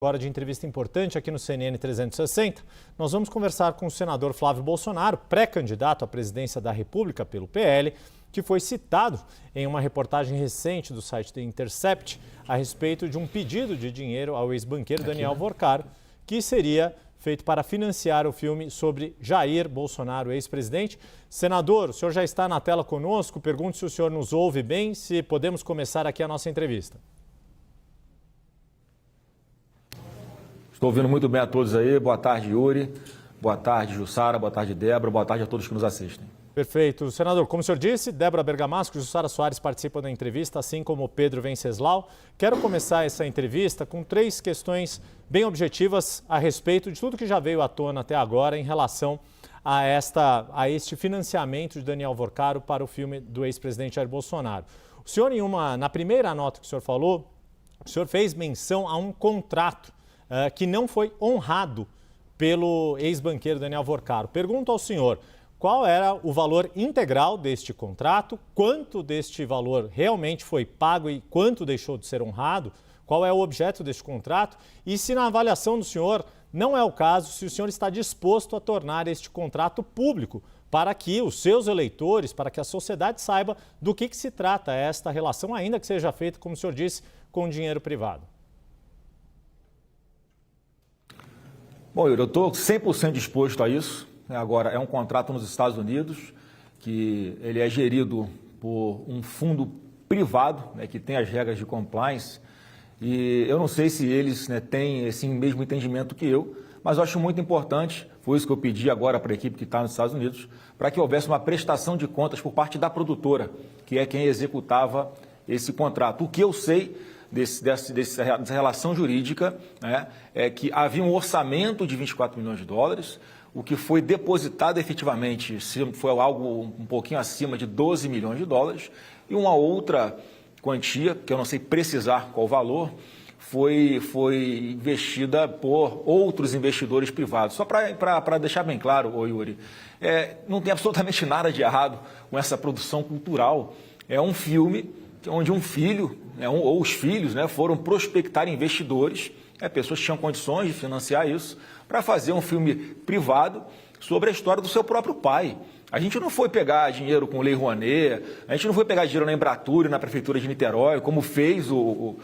Agora de entrevista importante aqui no CNN 360, nós vamos conversar com o senador Flávio Bolsonaro, pré-candidato à presidência da República pelo PL, que foi citado em uma reportagem recente do site The Intercept a respeito de um pedido de dinheiro ao ex-banqueiro Daniel Vorcaro, que seria feito para financiar o filme sobre Jair Bolsonaro, ex-presidente. Senador, o senhor já está na tela conosco, pergunto se o senhor nos ouve bem, se podemos começar aqui a nossa entrevista. Estou ouvindo muito bem a todos aí. Boa tarde, Yuri. Boa tarde, Jussara. Boa tarde, Débora. Boa tarde a todos que nos assistem. Perfeito. Senador, como o senhor disse, Débora Bergamasco e Jussara Soares participam da entrevista, assim como Pedro Venceslau. Quero começar essa entrevista com 3 questões bem objetivas a respeito de tudo que já veio à tona até agora em relação a este financiamento de Daniel Vorcaro para o filme do ex-presidente Jair Bolsonaro. O senhor, na primeira nota que o senhor falou, o senhor fez menção a um contrato que não foi honrado pelo ex-banqueiro Daniel Vorcaro. Pergunto ao senhor, qual era o valor integral deste contrato, quanto deste valor realmente foi pago e quanto deixou de ser honrado, qual é o objeto deste contrato e se na avaliação do senhor não é o caso, se o senhor está disposto a tornar este contrato público para que os seus eleitores, para que a sociedade saiba do que se trata esta relação, ainda que seja feita, como o senhor disse, com dinheiro privado. Bom, Yuri, eu estou 100% disposto a isso. Agora, é um contrato nos Estados Unidos, que ele é gerido por um fundo privado, que tem as regras de compliance, e eu não sei se eles têm esse mesmo entendimento que eu, mas eu acho muito importante, foi isso que eu pedi agora para a equipe que está nos Estados Unidos, para que houvesse uma prestação de contas por parte da produtora, que é quem executava esse contrato. O que eu sei dessa relação jurídica é que havia um orçamento de 24 milhões de dólares, o que foi depositado efetivamente foi algo um pouquinho acima de 12 milhões de dólares, e uma outra quantia, que eu não sei precisar qual o valor, foi investida por outros investidores privados. Só para deixar bem claro, Yuri, não tem absolutamente nada de errado com essa produção cultural. É um filme onde um filho, ou os filhos, foram prospectar investidores, pessoas que tinham condições de financiar isso, para fazer um filme privado sobre a história do seu próprio pai. A gente não foi pegar dinheiro com Lei Rouanet, a gente não foi pegar dinheiro na Embratur e na Prefeitura de Niterói, como fez o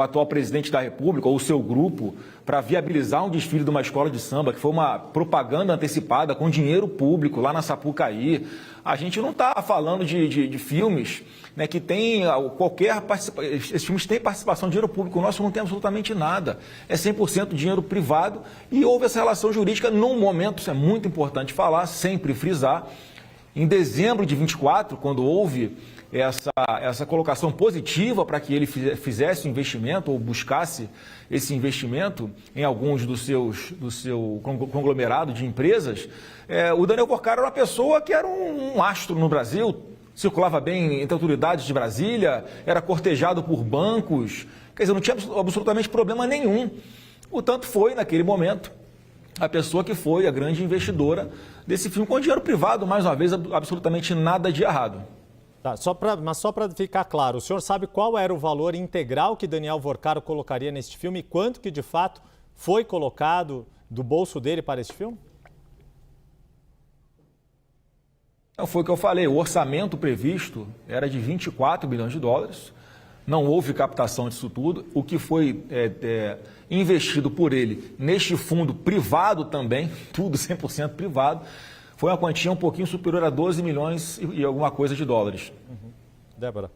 atual presidente da República, ou o seu grupo, para viabilizar um desfile de uma escola de samba, que foi uma propaganda antecipada com dinheiro público lá na Sapucaí. A gente não está falando de filmes que tem qualquer participação. Esses filmes têm participação de dinheiro público, o nosso não tem absolutamente nada. É 100% dinheiro privado e houve essa relação jurídica num momento, isso é muito importante falar, sempre frisar, em dezembro de 24, quando houve essa colocação positiva para que ele fizesse o investimento ou buscasse esse investimento em alguns do seu conglomerado de empresas, o Daniel Vorcaro era uma pessoa que era um astro no Brasil, circulava bem entre autoridades de Brasília, era cortejado por bancos, quer dizer, não tinha absolutamente problema nenhum. Portanto, foi, naquele momento, a pessoa que foi a grande investidora desse filme com dinheiro privado, mais uma vez, absolutamente nada de errado. Tá, mas só para ficar claro, o senhor sabe qual era o valor integral que Daniel Vorcaro colocaria neste filme e quanto que, de fato, foi colocado do bolso dele para este filme? Não, foi o que eu falei, o orçamento previsto era de 24 bilhões de dólares, não houve captação disso tudo, o que foi investido por ele neste fundo privado também, tudo 100% privado, foi uma quantia um pouquinho superior a 12 milhões e alguma coisa de dólares. Débora.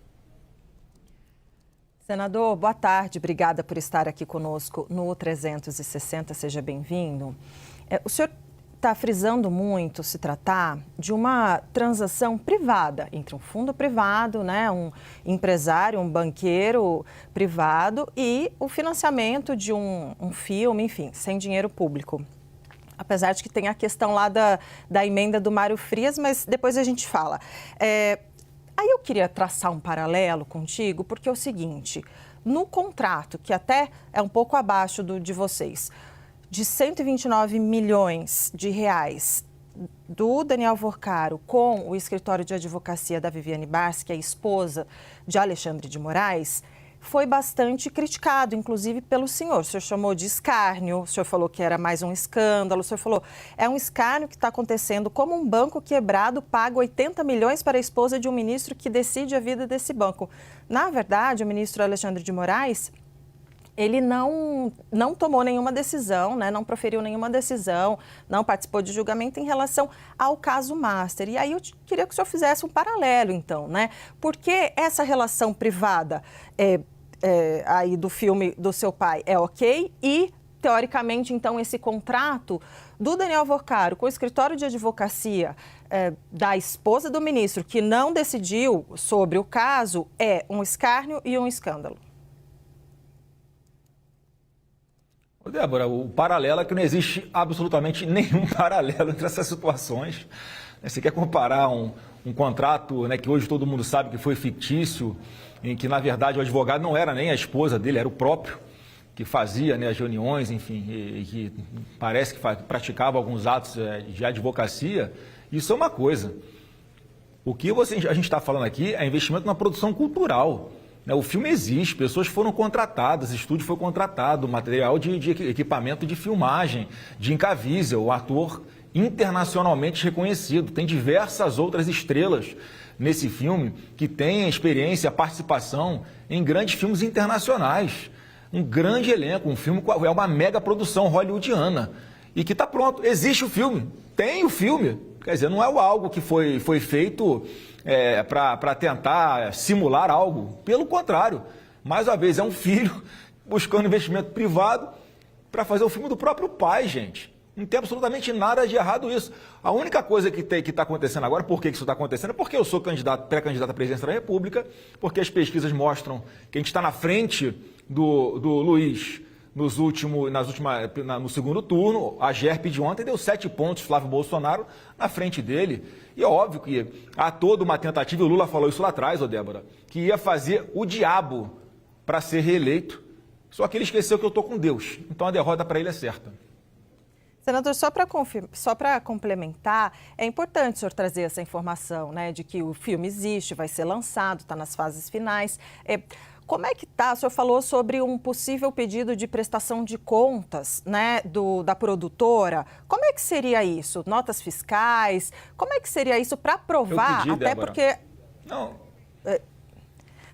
Senador, boa tarde, obrigada por estar aqui conosco no 360, seja bem-vindo. O senhor está frisando muito se tratar de uma transação privada entre um fundo privado, um empresário, um banqueiro privado e o financiamento de um filme, enfim, sem dinheiro público. Apesar de que tem a questão lá da emenda do Mário Frias, mas depois a gente fala. Aí eu queria traçar um paralelo contigo, porque é o seguinte, no contrato, que até é um pouco abaixo de vocês, de 129 milhões de reais do Daniel Vorcaro com o escritório de advocacia da Viviane Barsi, que é a esposa de Alexandre de Moraes, foi bastante criticado, inclusive pelo senhor. O senhor chamou de escárnio, o senhor falou que era mais um escândalo, o senhor falou é um escárnio que está acontecendo como um banco quebrado paga 80 milhões para a esposa de um ministro que decide a vida desse banco. Na verdade, o ministro Alexandre de Moraes, ele não tomou nenhuma decisão, né? Não proferiu nenhuma decisão, não participou de julgamento em relação ao caso Master. E aí eu queria que o senhor fizesse um paralelo, então, né? Porque essa relação privada aí do filme do seu pai é ok e, teoricamente, então, esse contrato do Daniel Vorcaro com o escritório de advocacia da esposa do ministro, que não decidiu sobre o caso, é um escárnio e um escândalo. Débora, o paralelo é que não existe absolutamente nenhum paralelo entre essas situações. Você quer comparar um contrato, né, que hoje todo mundo sabe que foi fictício, em que, na verdade, o advogado não era nem a esposa dele, era o próprio, que fazia, né, as reuniões, enfim, e que parece que praticava alguns atos de advocacia. Isso é uma coisa. O que a gente está falando aqui é investimento na produção cultural. O filme existe, pessoas foram contratadas, estúdio foi contratado, material de equipamento de filmagem, de Incavísel, o ator internacionalmente reconhecido. Tem diversas outras estrelas nesse filme que têm experiência, participação em grandes filmes internacionais. Um grande elenco, um filme é uma mega produção hollywoodiana e que está pronto. Existe o filme, tem o filme. Quer dizer, não é algo que foi feito para tentar simular algo. Pelo contrário, mais uma vez, é um filho buscando investimento privado para fazer o filme do próprio pai, gente. Não tem absolutamente nada de errado isso. A única coisa que está acontecendo agora, por que isso está acontecendo? É porque eu sou pré-candidato à presidência da República, porque as pesquisas mostram que a gente está na frente do Luiz no segundo turno. A GERP de ontem deu 7 pontos, Flávio Bolsonaro na frente dele. E é óbvio que há toda uma tentativa, e o Lula falou isso lá atrás, Débora, que ia fazer o diabo para ser reeleito. Só que ele esqueceu que eu estou com Deus. Então a derrota para ele é certa. Senador, só para complementar, é importante o senhor trazer essa informação, né, de que o filme existe, vai ser lançado, está nas fases finais. Como é que está? O senhor falou sobre um possível pedido de prestação de contas, né, da produtora. Como é que seria isso? Notas fiscais? Como é que seria isso para provar? Eu pedi, até Débora. porque...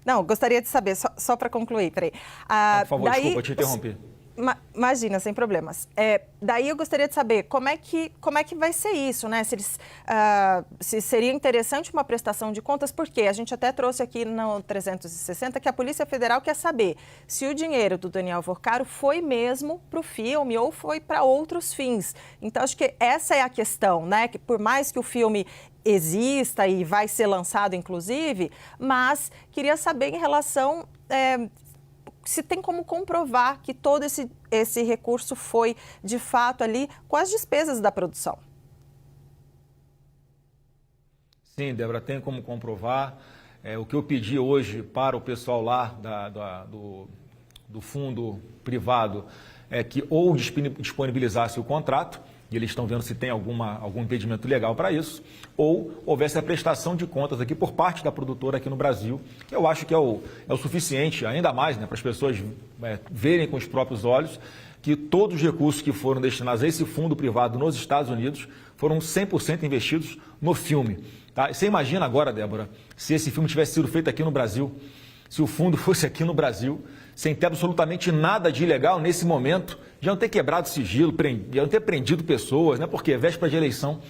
Não, gostaria de saber, só para concluir, peraí. Por favor, desculpa, eu te interrompi. Imagina, sem problemas. Daí eu gostaria de saber como é que vai ser isso, né? Se seria interessante uma prestação de contas, porque a gente até trouxe aqui no 360 que a Polícia Federal quer saber se o dinheiro do Daniel Vorcaro foi mesmo para o filme ou foi para outros fins. Então, acho que essa é a questão, né? Que por mais que o filme exista e vai ser lançado, inclusive, mas queria saber em relação... se tem como comprovar que todo esse recurso foi, de fato, ali com as despesas da produção. Sim, Débora, tem como comprovar. O que eu pedi hoje para o pessoal lá do fundo privado é que ou disponibilizasse o contrato, e eles estão vendo se tem algum impedimento legal para isso, ou houvesse a prestação de contas aqui por parte da produtora aqui no Brasil, que eu acho que é o suficiente, ainda mais, né, para as pessoas verem com os próprios olhos que todos os recursos que foram destinados a esse fundo privado nos Estados Unidos foram 100% investidos no filme. Tá? Você imagina agora, Débora, se esse filme tivesse sido feito aqui no Brasil, se o fundo fosse aqui no Brasil, sem ter absolutamente nada de ilegal nesse momento, já não ter quebrado sigilo, já não ter prendido pessoas, né? Porque véspera de eleição,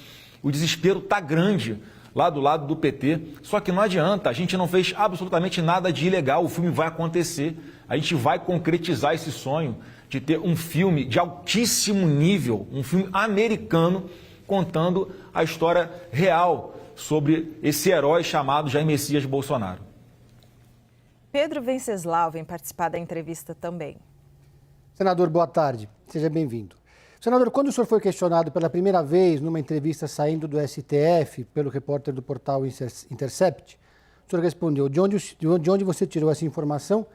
o desespero está grande lá do lado do PT, só que não adianta, a gente não fez absolutamente nada de ilegal, o filme vai acontecer, a gente vai concretizar esse sonho de ter um filme de altíssimo nível, um filme americano, contando a história real sobre esse herói chamado Jair Messias Bolsonaro. Pedro Venceslau vem participar da entrevista também. Senador, boa tarde. Seja bem-vindo. Senador, quando o senhor foi questionado pela primeira vez numa entrevista saindo do STF pelo repórter do portal Intercept, o senhor respondeu: de onde você tirou essa informação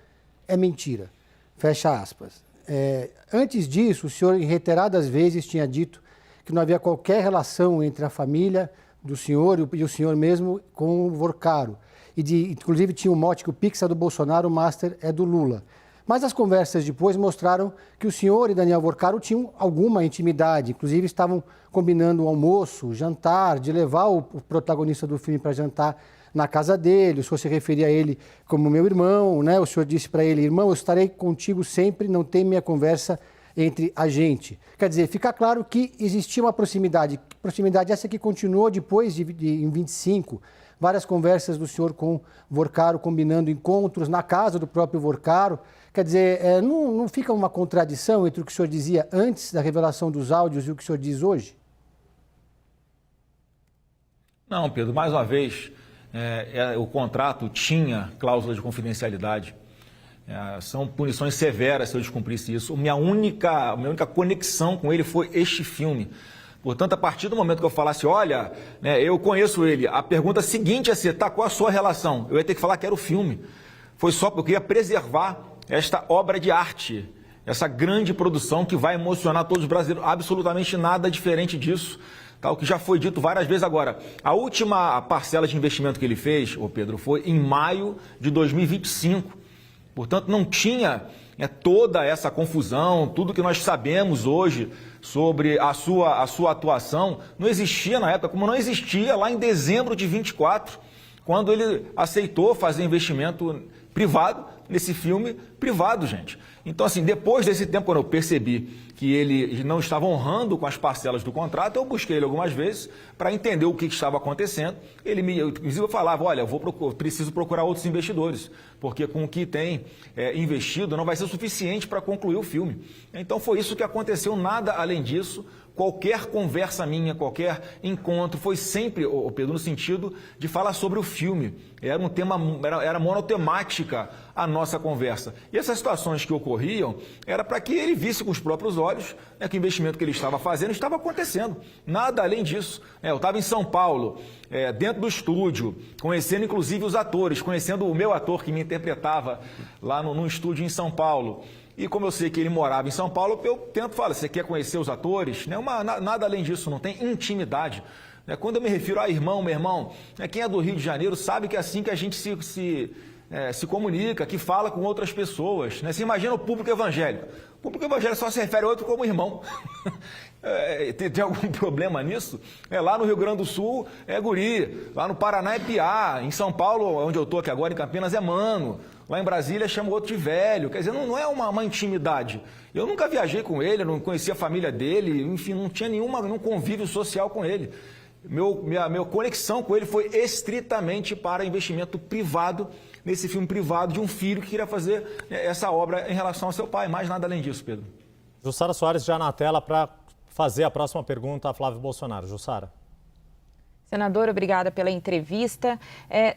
é mentira. Fecha aspas. Antes disso, o senhor em reiteradas vezes tinha dito que não havia qualquer relação entre a família do senhor e o senhor mesmo com o Vorcaro. inclusive tinha um mote que o Pix é do Bolsonaro, o Master é do Lula. Mas as conversas depois mostraram que o senhor e Daniel Vorcaro tinham alguma intimidade, inclusive estavam combinando o almoço, o jantar, de levar o protagonista do filme para jantar na casa dele. O senhor se referia a ele como meu irmão, né? O senhor disse para ele: irmão, eu estarei contigo sempre, não tem minha conversa entre a gente. Quer dizer, fica claro que existia uma proximidade essa que continuou depois em 25, várias conversas do senhor com Vorcaro, combinando encontros na casa do próprio Vorcaro. Quer dizer, não fica uma contradição entre o que o senhor dizia antes da revelação dos áudios e o que o senhor diz hoje? Não, Pedro, mais uma vez, o contrato tinha cláusula de confidencialidade. São punições severas se eu descumprisse isso. Minha única conexão com ele foi este filme. Portanto, a partir do momento que eu falasse, olha, eu conheço ele, a pergunta seguinte ia ser, qual a sua relação? Eu ia ter que falar que era o filme. Foi só porque eu queria preservar esta obra de arte, essa grande produção que vai emocionar todos os brasileiros. Absolutamente nada diferente disso. O que já foi dito várias vezes agora. A última parcela de investimento que ele fez, Pedro, foi em maio de 2025. Portanto, não tinha toda essa confusão, tudo que nós sabemos hoje sobre a sua atuação, não existia na época, como não existia lá em dezembro de 24, quando ele aceitou fazer investimento privado nesse filme privado, gente. Então, assim, depois desse tempo, quando eu percebi que ele não estava honrando com as parcelas do contrato, eu busquei ele algumas vezes para entender o que estava acontecendo. Inclusive, eu falava, olha, eu preciso procurar outros investidores, porque com o que tem investido não vai ser suficiente para concluir o filme. Então, foi isso que aconteceu, nada além disso. Qualquer conversa minha, qualquer encontro, foi sempre, Pedro, no sentido de falar sobre o filme. Era um tema, era monotemática a nossa conversa. E essas situações que ocorriam, era para que ele visse com os próprios olhos que o investimento que ele estava fazendo estava acontecendo. Nada além disso. Eu estava em São Paulo, dentro do estúdio, conhecendo inclusive os atores, conhecendo o meu ator que me interpretava lá no estúdio em São Paulo. E como eu sei que ele morava em São Paulo, eu tento falar, você quer conhecer os atores? Nada além disso, não tem intimidade. Quando eu me refiro a irmão, meu irmão, quem é do Rio de Janeiro sabe que é assim que a gente se comunica, que fala com outras pessoas. Você imagina o público evangélico. O público evangélico só se refere a outro como irmão. Tem algum problema nisso? Lá no Rio Grande do Sul é guri, lá no Paraná é piá, em São Paulo, onde eu estou aqui agora, em Campinas, é mano. Lá em Brasília chama o outro de velho. Quer dizer, não é uma intimidade. Eu nunca viajei com ele, não conhecia a família dele, enfim, não tinha nenhum convívio social com ele. Minha conexão com ele foi estritamente para investimento privado, nesse filme privado de um filho que queria fazer essa obra em relação ao seu pai. Mais nada além disso, Pedro. Jussara Soares já na tela para fazer a próxima pergunta a Flávio Bolsonaro. Jussara. Senador, obrigada pela entrevista.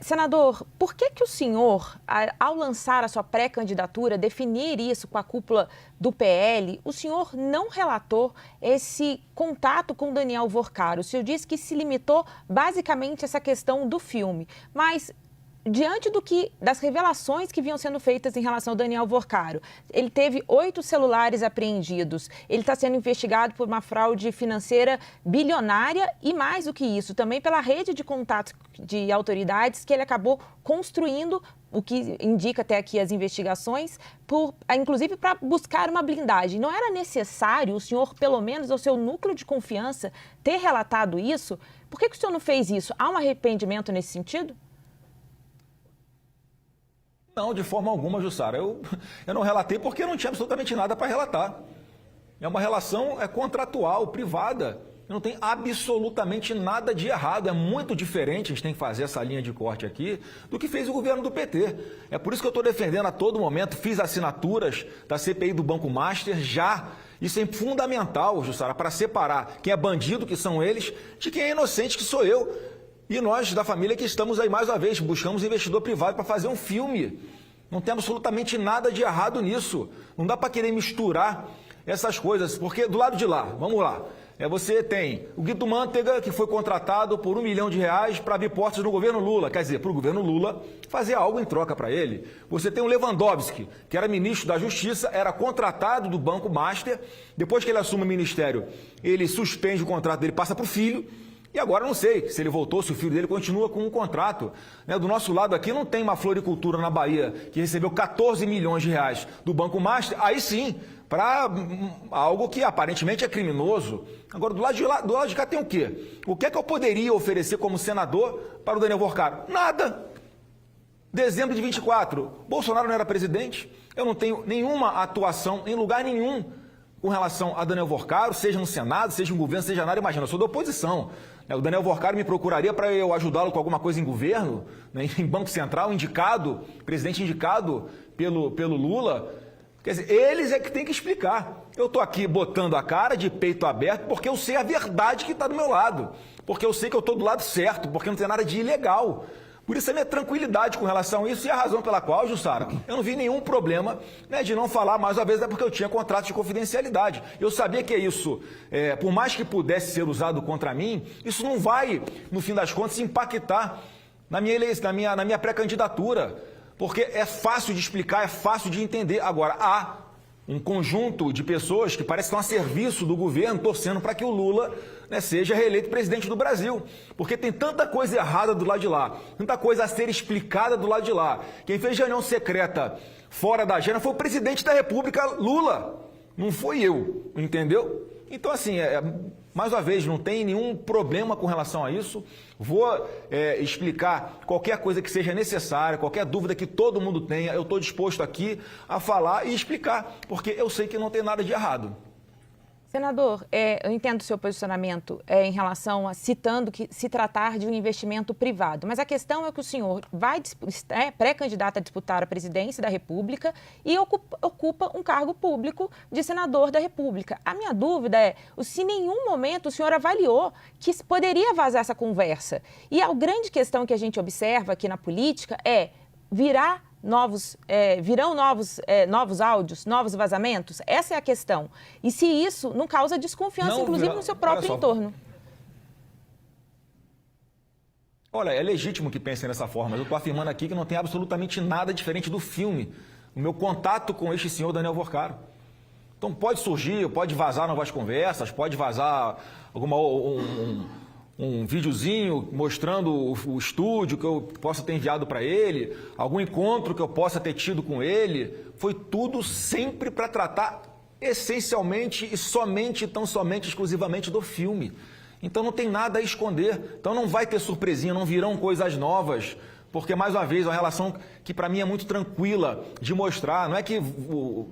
Senador, por que o senhor, ao lançar a sua pré-candidatura, definir isso com a cúpula do PL, o senhor não relatou esse contato com Daniel Vorcaro? O senhor disse que se limitou basicamente a essa questão do filme, mas diante das revelações que vinham sendo feitas em relação ao Daniel Vorcaro, ele teve 8 celulares apreendidos, ele está sendo investigado por uma fraude financeira bilionária e, mais do que isso, também pela rede de contatos de autoridades que ele acabou construindo, o que indica até aqui as investigações, inclusive para buscar uma blindagem. Não era necessário o senhor, pelo menos ao seu núcleo de confiança, ter relatado isso? Por que o senhor não fez isso? Há um arrependimento nesse sentido? Não, de forma alguma, Jussara. Eu não relatei porque não tinha absolutamente nada para relatar. É uma relação contratual, privada. Não tem absolutamente nada de errado. É muito diferente, a gente tem que fazer essa linha de corte aqui, do que fez o governo do PT. É por isso que eu estou defendendo a todo momento, fiz assinaturas da CPI do Banco Master já. Isso é fundamental, Jussara, para separar quem é bandido, que são eles, de quem é inocente, que sou eu. E nós, da família, que estamos aí mais uma vez, buscamos investidor privado para fazer um filme. Não tem absolutamente nada de errado nisso. Não dá para querer misturar essas coisas, porque do lado de lá, vamos lá, você tem o Guido Mantega, que foi contratado por R$1 milhão para abrir portas no governo Lula, quer dizer, para o governo Lula fazer algo em troca para ele. Você tem o Lewandowski, que era ministro da Justiça, era contratado do Banco Master, depois que ele assume o ministério, ele suspende o contrato dele, passa para o filho, E agora não sei se ele voltou, se o filho dele continua com um contrato. Do nosso lado aqui não tem uma floricultura na Bahia que recebeu 14 milhões de reais do Banco Master, aí sim, para algo que aparentemente é criminoso. Agora, do lado de cá tem o quê? O que é que eu poderia oferecer como senador para o Daniel Worcaro? Nada. Dezembro de 24, Bolsonaro não era presidente, eu não tenho nenhuma atuação em lugar nenhum com relação a Daniel Worcaro, seja no Senado, seja no governo, seja nada, imagina, eu sou da oposição. O Daniel Worcaro me procuraria para eu ajudá-lo com alguma coisa em governo, em Banco Central, presidente indicado pelo Lula. Quer dizer, eles é que tem que explicar. Eu estou aqui botando a cara de peito aberto porque eu sei a verdade que está do meu lado, porque eu sei que eu estou do lado certo, porque não tem nada de ilegal. Por isso a minha tranquilidade com relação a isso e a razão pela qual, Jussara, eu não vi nenhum problema de não falar mais uma vez, é porque eu tinha contrato de confidencialidade. Eu sabia que isso, por mais que pudesse ser usado contra mim, isso não vai, no fim das contas, impactar na minha pré-candidatura, porque é fácil de explicar, é fácil de entender. Agora, há um conjunto de pessoas que parece que estão a serviço do governo, torcendo para que o Lula seja reeleito presidente do Brasil. Porque tem tanta coisa errada do lado de lá, tanta coisa a ser explicada do lado de lá. Quem fez reunião secreta fora da agenda foi o presidente da República, Lula. Não foi eu, entendeu? Então, assim, mais uma vez, não tem nenhum problema com relação a isso. Vou explicar qualquer coisa que seja necessária, qualquer dúvida que todo mundo tenha, eu estou disposto aqui a falar e explicar, porque eu sei que não tem nada de errado. Senador, eu entendo o seu posicionamento em relação a citando que se tratar de um investimento privado, mas a questão é que o senhor é pré-candidato a disputar a presidência da República e ocupa um cargo público de senador da República. A minha dúvida é se em nenhum momento o senhor avaliou que poderia vazar essa conversa. E a grande questão que a gente observa aqui na política é virão novos áudios, novos vazamentos? Essa é a questão. E se isso não causa desconfiança, inclusive, no seu próprio entorno? Olha, é legítimo que pensem dessa forma, mas eu estou afirmando aqui que não tem absolutamente nada diferente do filme. O meu contato com este senhor Daniel Worcaro. Então pode surgir, pode vazar novas conversas, pode vazar um videozinho mostrando o estúdio que eu possa ter enviado para ele, algum encontro que eu possa ter tido com ele. Foi tudo sempre para tratar essencialmente e somente, tão somente, exclusivamente do filme. Então não tem nada a esconder. Então não vai ter surpresinha, não virão coisas novas, porque, mais uma vez, é uma relação que para mim é muito tranquila de mostrar. Não é que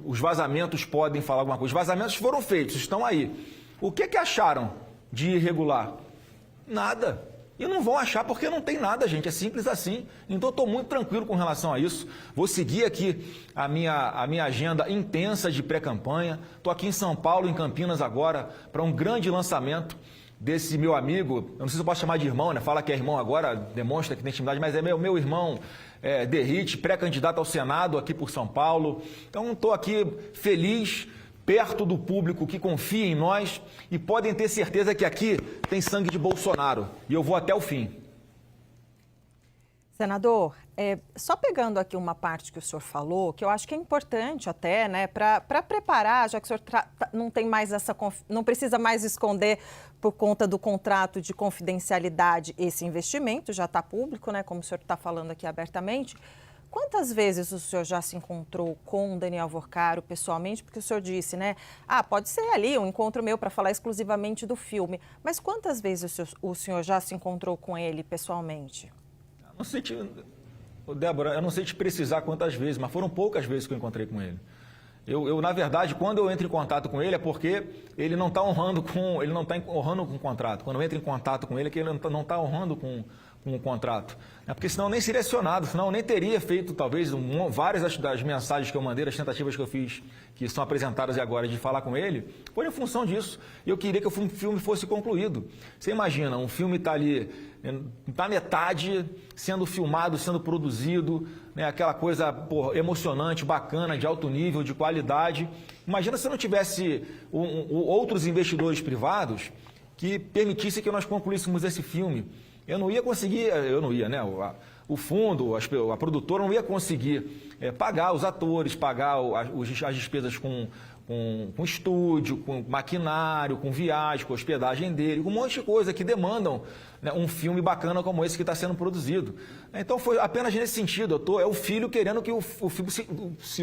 os vazamentos podem falar alguma coisa. Os vazamentos foram feitos, estão aí. O que acharam de irregular? Nada. E não vão achar porque não tem nada, gente. É simples assim. Então, eu estou muito tranquilo com relação a isso. Vou seguir aqui a minha agenda intensa de pré-campanha. Estou aqui em São Paulo, em Campinas agora, para um grande lançamento desse meu amigo. Eu não sei se eu posso chamar de irmão, né? Fala que é irmão agora, demonstra que tem intimidade, mas é meu irmão Derrite, pré-candidato ao Senado aqui por São Paulo. Então, estou aqui feliz, perto do público que confia em nós e podem ter certeza que aqui tem sangue de Bolsonaro e eu vou até o fim. Senador, só pegando aqui uma parte que o senhor falou, que eu acho que é importante até, né, para preparar, já que o senhor não tem mais não precisa mais esconder por conta do contrato de confidencialidade esse investimento, já está público, né, como o senhor está falando aqui abertamente. Quantas vezes o senhor já se encontrou com o Daniel Worcaro pessoalmente? Porque o senhor disse, né? Pode ser ali um encontro meu para falar exclusivamente do filme. Mas quantas vezes o senhor já se encontrou com ele pessoalmente? Não sei Débora, eu não sei te precisar quantas vezes, mas foram poucas vezes que eu encontrei com ele. Eu, na verdade, quando eu entro em contato com ele é porque ele não está honrando com o contrato. Quando eu entro em contato com ele é que ele não está honrando com o contrato. Porque senão eu nem seria acionado, senão eu nem teria feito, talvez, várias das mensagens que eu mandei, das tentativas que eu fiz, que são apresentadas agora, de falar com ele, foi em função disso. E eu queria que o filme fosse concluído. Você imagina, um filme está ali, na metade, sendo filmado, sendo produzido, né, aquela coisa emocionante, bacana, de alto nível, de qualidade. Imagina se não tivesse outros investidores privados que permitissem que nós concluíssemos esse filme. Né? O fundo, a produtora não ia conseguir pagar os atores, pagar as despesas com com estúdio, com maquinário, com viagem, com hospedagem dele, com um monte de coisa que demandam, né, um filme bacana como esse que está sendo produzido. Então foi apenas nesse sentido, é o filho querendo que o filme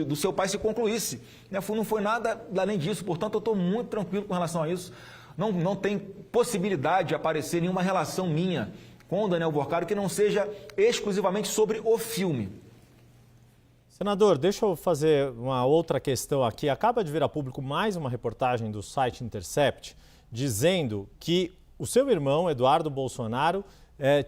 do seu pai se concluísse. Não foi nada além disso, portanto eu estou muito tranquilo com relação a isso. Não tem possibilidade de aparecer nenhuma relação minha com o Daniel Vorcaro que não seja exclusivamente sobre o filme. Senador, deixa eu fazer uma outra questão aqui. Acaba de vir a público mais uma reportagem do site Intercept dizendo que o seu irmão, Eduardo Bolsonaro,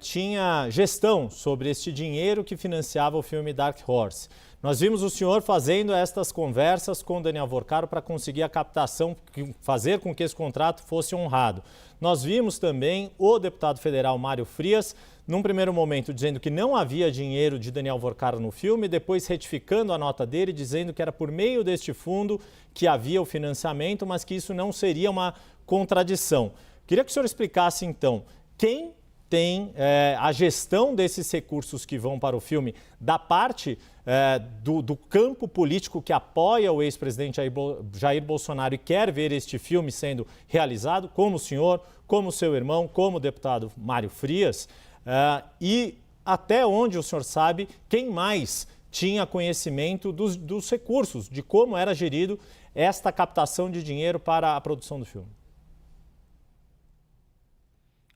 tinha gestão sobre este dinheiro que financiava o filme Dark Horse. Nós vimos o senhor fazendo estas conversas com o Daniel Vorcaro para conseguir a captação, fazer com que esse contrato fosse honrado. Nós vimos também o deputado federal Mário Frias, num primeiro momento dizendo que não havia dinheiro de Daniel Vorcaro no filme, depois retificando a nota dele, dizendo que era por meio deste fundo que havia o financiamento, mas que isso não seria uma contradição. Queria que o senhor explicasse, então, quem tem a gestão desses recursos que vão para o filme da parte do campo político que apoia o ex-presidente Jair Bolsonaro e quer ver este filme sendo realizado, como o senhor, como o seu irmão, como o deputado Mário Frias, e até onde o senhor sabe quem mais tinha conhecimento dos recursos, de como era gerido esta captação de dinheiro para a produção do filme.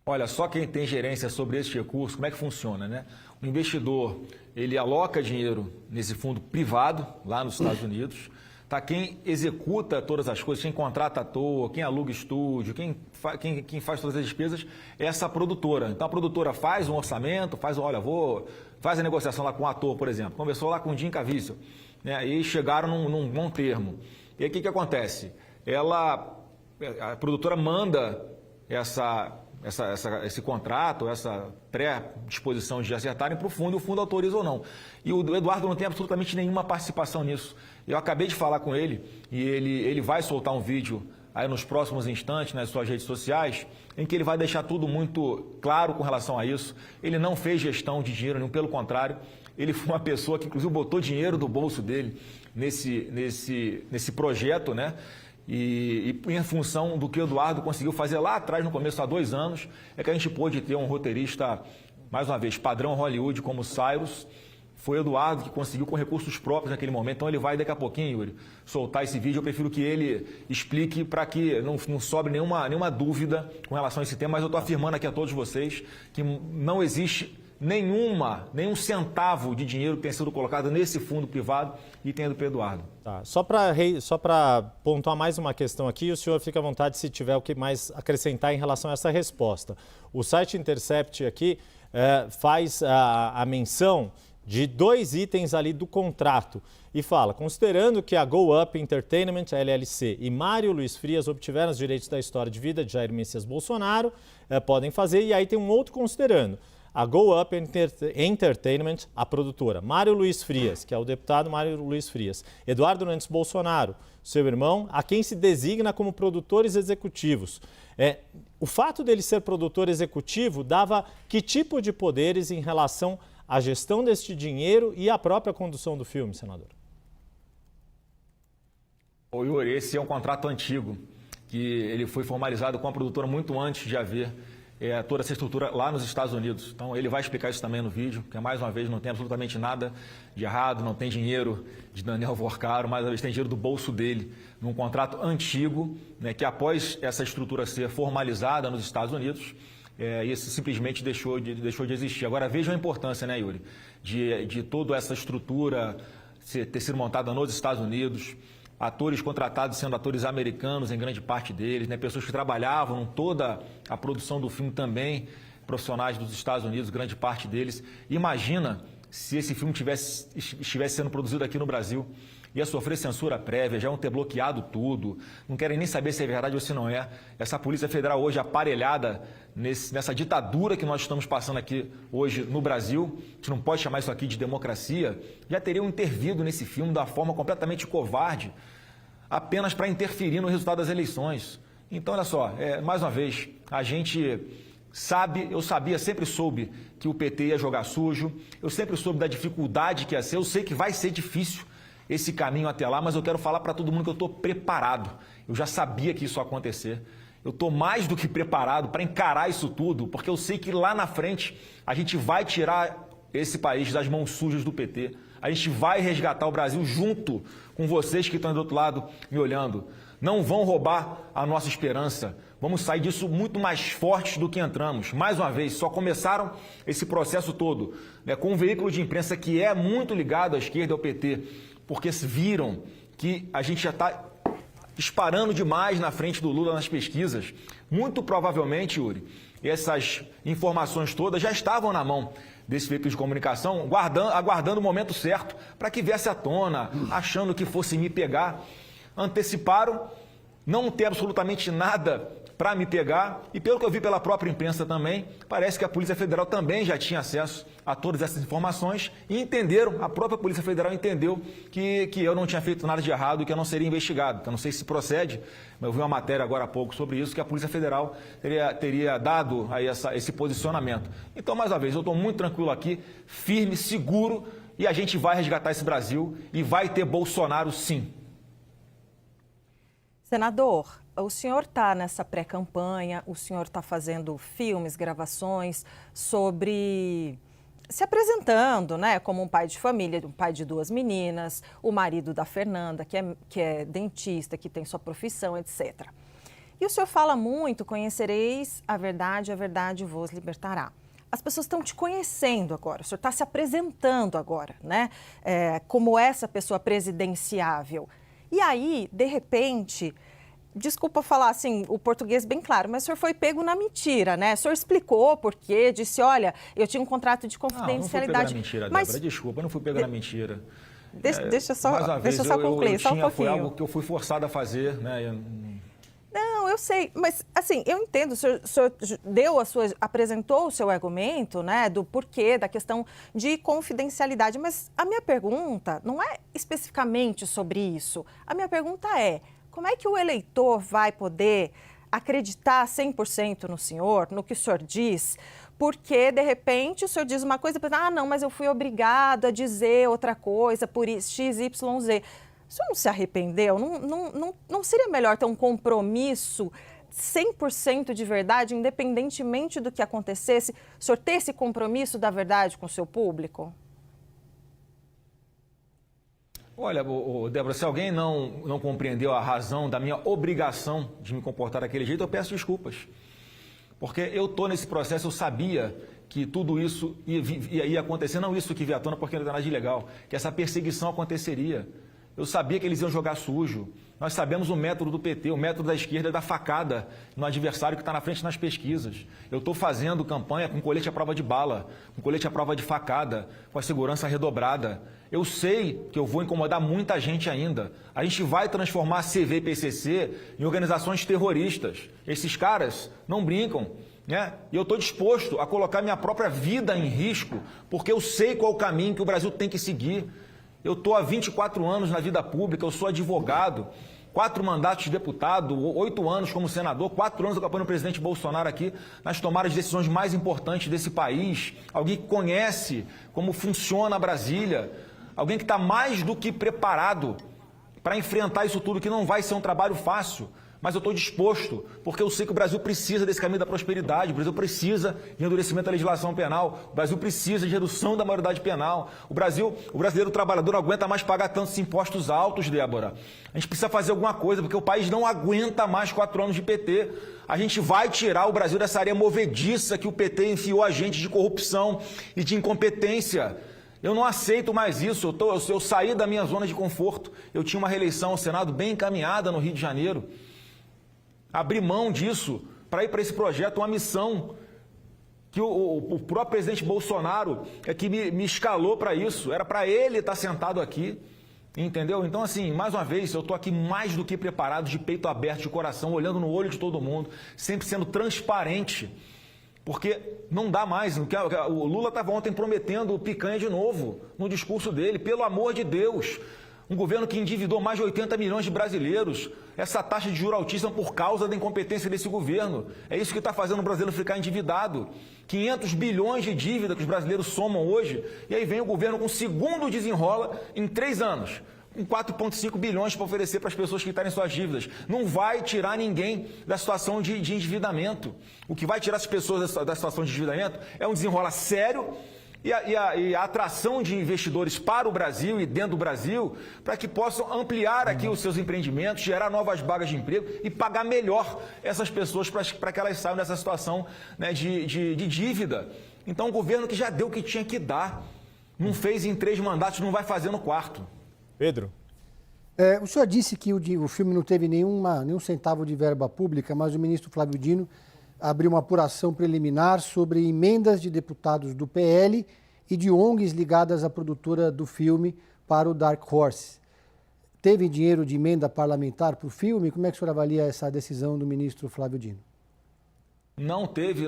Olha, só quem tem gerência sobre esse recurso, como é que funciona, né? O investidor, ele aloca dinheiro nesse fundo privado, lá nos Estados Unidos. Tá? Quem executa todas as coisas, quem contrata ator, quem aluga estúdio, quem faz todas as despesas, é essa produtora. Então a produtora faz um orçamento, faz a negociação lá com o ator, por exemplo. Conversou lá com o Jim Caviezel, né? E chegaram num bom termo. E aí o que acontece? A produtora manda esse contrato, essa pré-disposição de acertarem para o fundo, e o fundo autoriza ou não. E o Eduardo não tem absolutamente nenhuma participação nisso. Eu acabei de falar com ele e ele vai soltar um vídeo aí nos próximos instantes nas suas redes sociais, em que ele vai deixar tudo muito claro com relação a isso. Ele não fez gestão de dinheiro nenhum, pelo contrário, ele foi uma pessoa que inclusive botou dinheiro do bolso dele nesse projeto, né? E em função do que o Eduardo conseguiu fazer lá atrás, no começo, há 2 anos, é que a gente pôde ter um roteirista, mais uma vez, padrão Hollywood, como o Cyrus. Foi o Eduardo que conseguiu com recursos próprios naquele momento. Então ele vai daqui a pouquinho, Yuri, soltar esse vídeo. Eu prefiro que ele explique para que não sobre nenhuma dúvida com relação a esse tema, mas eu estou afirmando aqui a todos vocês que não existe nenhum centavo de dinheiro que tenha sido colocado nesse fundo privado e tenha ido para o Eduardo. Tá. Só para pontuar mais uma questão aqui, o senhor fica à vontade se tiver o que mais acrescentar em relação a essa resposta. O site Intercept aqui faz a menção de 2 itens ali do contrato e fala, considerando que a Go Up Entertainment, LLC e Mário Luiz Frias obtiveram os direitos da história de vida de Jair Messias Bolsonaro, podem fazer, e aí tem um outro considerando. A Go Up Entertainment, a produtora, Mário Luiz Frias, que é o deputado Mário Luiz Frias, Eduardo Nantes Bolsonaro, seu irmão, a quem se designa como produtores executivos. O fato dele ser produtor executivo dava que tipo de poderes em relação à gestão deste dinheiro e à própria condução do filme, senador? Ô Yuri, esse é um contrato antigo, que ele foi formalizado com a produtora muito antes de haver toda essa estrutura lá nos Estados Unidos. Então ele vai explicar isso também no vídeo, que mais uma vez não tem absolutamente nada de errado, não tem dinheiro de Daniel Vorcaro, mais uma vez tem dinheiro do bolso dele, num contrato antigo, né, que após essa estrutura ser formalizada nos Estados Unidos, isso simplesmente deixou de existir. Agora vejam a importância, né, Yuri, de toda essa estrutura ter sido montada nos Estados Unidos, atores contratados sendo atores americanos, em grande parte deles, né? Pessoas que trabalhavam em toda a produção do filme também, profissionais dos Estados Unidos, grande parte deles. Imagina se esse filme estivesse sendo produzido aqui no Brasil. Ia sofrer censura prévia, já iam ter bloqueado tudo, não querem nem saber se é verdade ou se não é. Essa Polícia Federal hoje aparelhada nessa ditadura que nós estamos passando aqui hoje no Brasil, a gente não pode chamar isso aqui de democracia, já teriam intervido nesse filme de uma forma completamente covarde, apenas para interferir no resultado das eleições. Então, olha só, mais uma vez, a gente sabe, sempre soube que o PT ia jogar sujo, eu sempre soube da dificuldade que ia ser, eu sei que vai ser difícil. esse caminho até lá, mas eu quero falar para todo mundo que eu estou preparado. Eu já sabia que isso ia acontecer. Eu estou mais do que preparado para encarar isso tudo, porque eu sei que lá na frente a gente vai tirar esse país das mãos sujas do PT. A gente vai resgatar o Brasil junto com vocês que estão do outro lado me olhando. Não vão roubar a nossa esperança. Vamos sair disso muito mais fortes do que entramos. Mais uma vez, só começaram esse processo todo, né, com um veículo de imprensa que é muito ligado à esquerda e ao PT, porque viram que a gente já está disparando demais na frente do Lula nas pesquisas. Muito provavelmente, Yuri, essas informações todas já estavam na mão desse veículo de comunicação, aguardando o momento certo para que viesse à tona, achando que fosse me pegar. Anteciparam, não tem absolutamente nada para me pegar, e pelo que eu vi pela própria imprensa também, parece que a Polícia Federal também já tinha acesso a todas essas informações e entenderam, a própria Polícia Federal entendeu que eu não tinha feito nada de errado e que eu não seria investigado. Então, não sei se procede, mas eu vi uma matéria agora há pouco sobre isso, que a Polícia Federal teria dado aí esse posicionamento. Então, mais uma vez, eu estou muito tranquilo aqui, firme, seguro, e a gente vai resgatar esse Brasil e vai ter Bolsonaro sim. Senador, o senhor está nessa pré-campanha, o senhor está fazendo filmes, gravações sobre se apresentando, né, como um pai de família, um pai de 2 meninas, o marido da Fernanda, que é dentista, que tem sua profissão, etc. E o senhor fala muito, conhecereis a verdade vos libertará. As pessoas estão te conhecendo agora, o senhor está se apresentando agora, né, como essa pessoa presidenciável. E aí, de repente, desculpa falar assim, o português bem claro, mas o senhor foi pego na mentira, né? O senhor explicou por quê, disse, olha, eu tinha um contrato de confidencialidade. Não fui pego na mentira, mas... Débora, desculpa, eu não fui pego na mentira. Deixa eu só concluir, só um pouquinho. Foi algo que eu fui forçado a fazer, né? Não, eu sei, mas assim, eu entendo, o senhor apresentou o seu argumento, né, do porquê, da questão de confidencialidade, mas a minha pergunta não é especificamente sobre isso. A minha pergunta é, como é que o eleitor vai poder acreditar 100% no senhor, no que o senhor diz, porque, de repente, o senhor diz uma coisa, não, mas eu fui obrigado a dizer outra coisa por X, Y, Z. O senhor não se arrependeu? Não seria melhor ter um compromisso 100% de verdade, independentemente do que acontecesse, o senhor ter esse compromisso da verdade com o seu público? Olha, Débora, se alguém não compreendeu a razão da minha obrigação de me comportar daquele jeito, eu peço desculpas. Porque eu estou nesse processo, eu sabia que tudo isso ia acontecer, não isso que veio à tona porque não tem nada de ilegal, que essa perseguição aconteceria. Eu sabia que eles iam jogar sujo. Nós sabemos o método do PT, o método da esquerda é da facada no adversário que está na frente nas pesquisas. Eu estou fazendo campanha com colete à prova de bala, com colete à prova de facada, com a segurança redobrada. Eu sei que eu vou incomodar muita gente ainda. A gente vai transformar a CV e PCC em organizações terroristas. Esses caras não brincam, né? E eu estou disposto a colocar minha própria vida em risco, porque eu sei qual é o caminho que o Brasil tem que seguir. Eu estou há 24 anos na vida pública, eu sou advogado, 4 mandatos de deputado, 8 anos como senador, 4 anos acompanhando o presidente Bolsonaro aqui nas tomadas de decisões mais importantes desse país. Alguém que conhece como funciona Brasília, alguém que está mais do que preparado para enfrentar isso tudo, que não vai ser um trabalho fácil. Mas eu estou disposto, porque eu sei que o Brasil precisa desse caminho da prosperidade, o Brasil precisa de endurecimento da legislação penal, o Brasil precisa de redução da maioridade penal, o brasileiro trabalhador não aguenta mais pagar tantos impostos altos, Débora. A gente precisa fazer alguma coisa, porque o país não aguenta mais 4 anos de PT. A gente vai tirar o Brasil dessa areia movediça que o PT enfiou a gente de corrupção e de incompetência. Eu não aceito mais isso, eu saí da minha zona de conforto. Eu tinha uma reeleição ao Senado bem encaminhada no Rio de Janeiro. Abrir mão disso para ir para esse projeto, uma missão que o próprio presidente Bolsonaro é que me escalou para isso. Era para ele estar sentado aqui, entendeu? Então, assim, mais uma vez, eu estou aqui mais do que preparado, de peito aberto, de coração, olhando no olho de todo mundo, sempre sendo transparente, porque não dá mais. O Lula estava ontem prometendo picanha de novo no discurso dele, pelo amor de Deus. Um governo que endividou mais de 80 milhões de brasileiros. Essa taxa de juros altíssima por causa da incompetência desse governo. É isso que está fazendo o brasileiro ficar endividado. 500 bilhões de dívida que os brasileiros somam hoje. E aí vem o governo com o segundo desenrola em 3 anos. 4,5 bilhões para oferecer para as pessoas que quitarem suas dívidas. Não vai tirar ninguém da situação de endividamento. O que vai tirar as pessoas da situação de endividamento é um desenrolar sério e a atração de investidores para o Brasil e dentro do Brasil, para que possam ampliar aqui os seus empreendimentos, gerar novas vagas de emprego e pagar melhor essas pessoas para que elas saiam dessa situação, né, de dívida. Então, o governo que já deu o que tinha que dar, não fez em 3 mandatos, não vai fazer no 4º. Pedro? O senhor disse que o filme não teve nenhum centavo de verba pública, mas o ministro Flávio Dino abriu uma apuração preliminar sobre emendas de deputados do PL e de ONGs ligadas à produtora do filme para o Dark Horse. Teve dinheiro de emenda parlamentar para o filme? Como é que o senhor avalia essa decisão do ministro Flávio Dino? Não teve,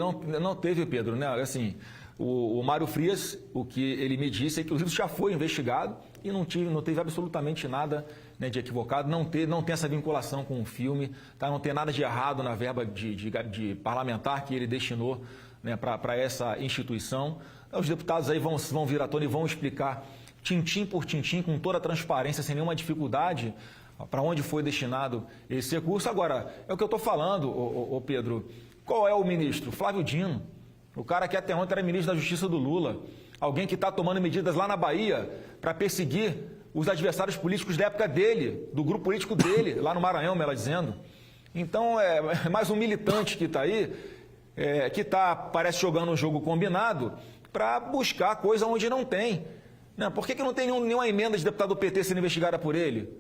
Pedro, né? Assim, o Mário Frias, o que ele me disse é que o livro já foi investigado e não teve absolutamente nada, né, de equivocado, não tem essa vinculação com o filme, tá? Não tem nada de errado na verba de parlamentar que ele destinou, né, para essa instituição. Os deputados aí vão vir à tona e vão explicar tintim por tintim, com toda a transparência, sem nenhuma dificuldade, para onde foi destinado esse recurso. Agora, é o que eu estou falando, Pedro, qual é o ministro? Flávio Dino, o cara que até ontem era ministro da Justiça do Lula, alguém que está tomando medidas lá na Bahia para perseguir os adversários políticos da época dele, do grupo político dele, lá no Maranhão, melhor dizendo. Então, é mais um militante que está aí, que está, parece, jogando um jogo combinado para buscar coisa onde não tem. Né? Por que não tem nenhuma emenda de deputado do PT sendo investigada por ele?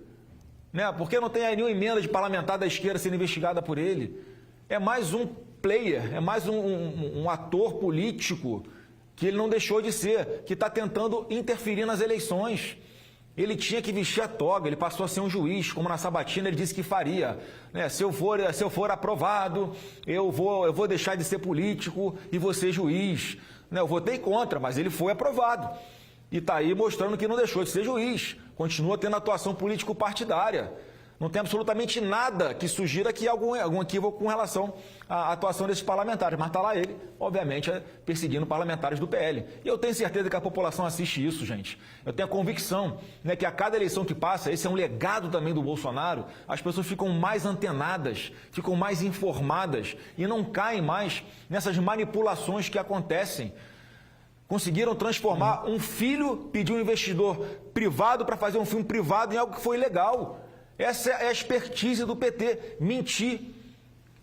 Né? Por que não tem nenhuma emenda de parlamentar da esquerda sendo investigada por ele? É mais um player, é mais um ator político que ele não deixou de ser, que está tentando interferir nas eleições. Ele tinha que vestir a toga, ele passou a ser um juiz, como na sabatina ele disse que faria. Né? Se eu for aprovado, eu vou deixar de ser político e vou ser juiz. Né? Eu votei contra, mas ele foi aprovado. E está aí mostrando que não deixou de ser juiz. Continua tendo atuação político-partidária. Não tem absolutamente nada que sugira que há algum equívoco com relação à atuação desses parlamentares. Mas está lá ele, obviamente, perseguindo parlamentares do PL. E eu tenho certeza que a população assiste isso, gente. Eu tenho a convicção, né, que a cada eleição que passa, esse é um legado também do Bolsonaro, as pessoas ficam mais antenadas, ficam mais informadas e não caem mais nessas manipulações que acontecem. Conseguiram transformar um filho, pedir um investidor privado para fazer um filme privado em algo que foi ilegal. Essa é a expertise do PT, mentir.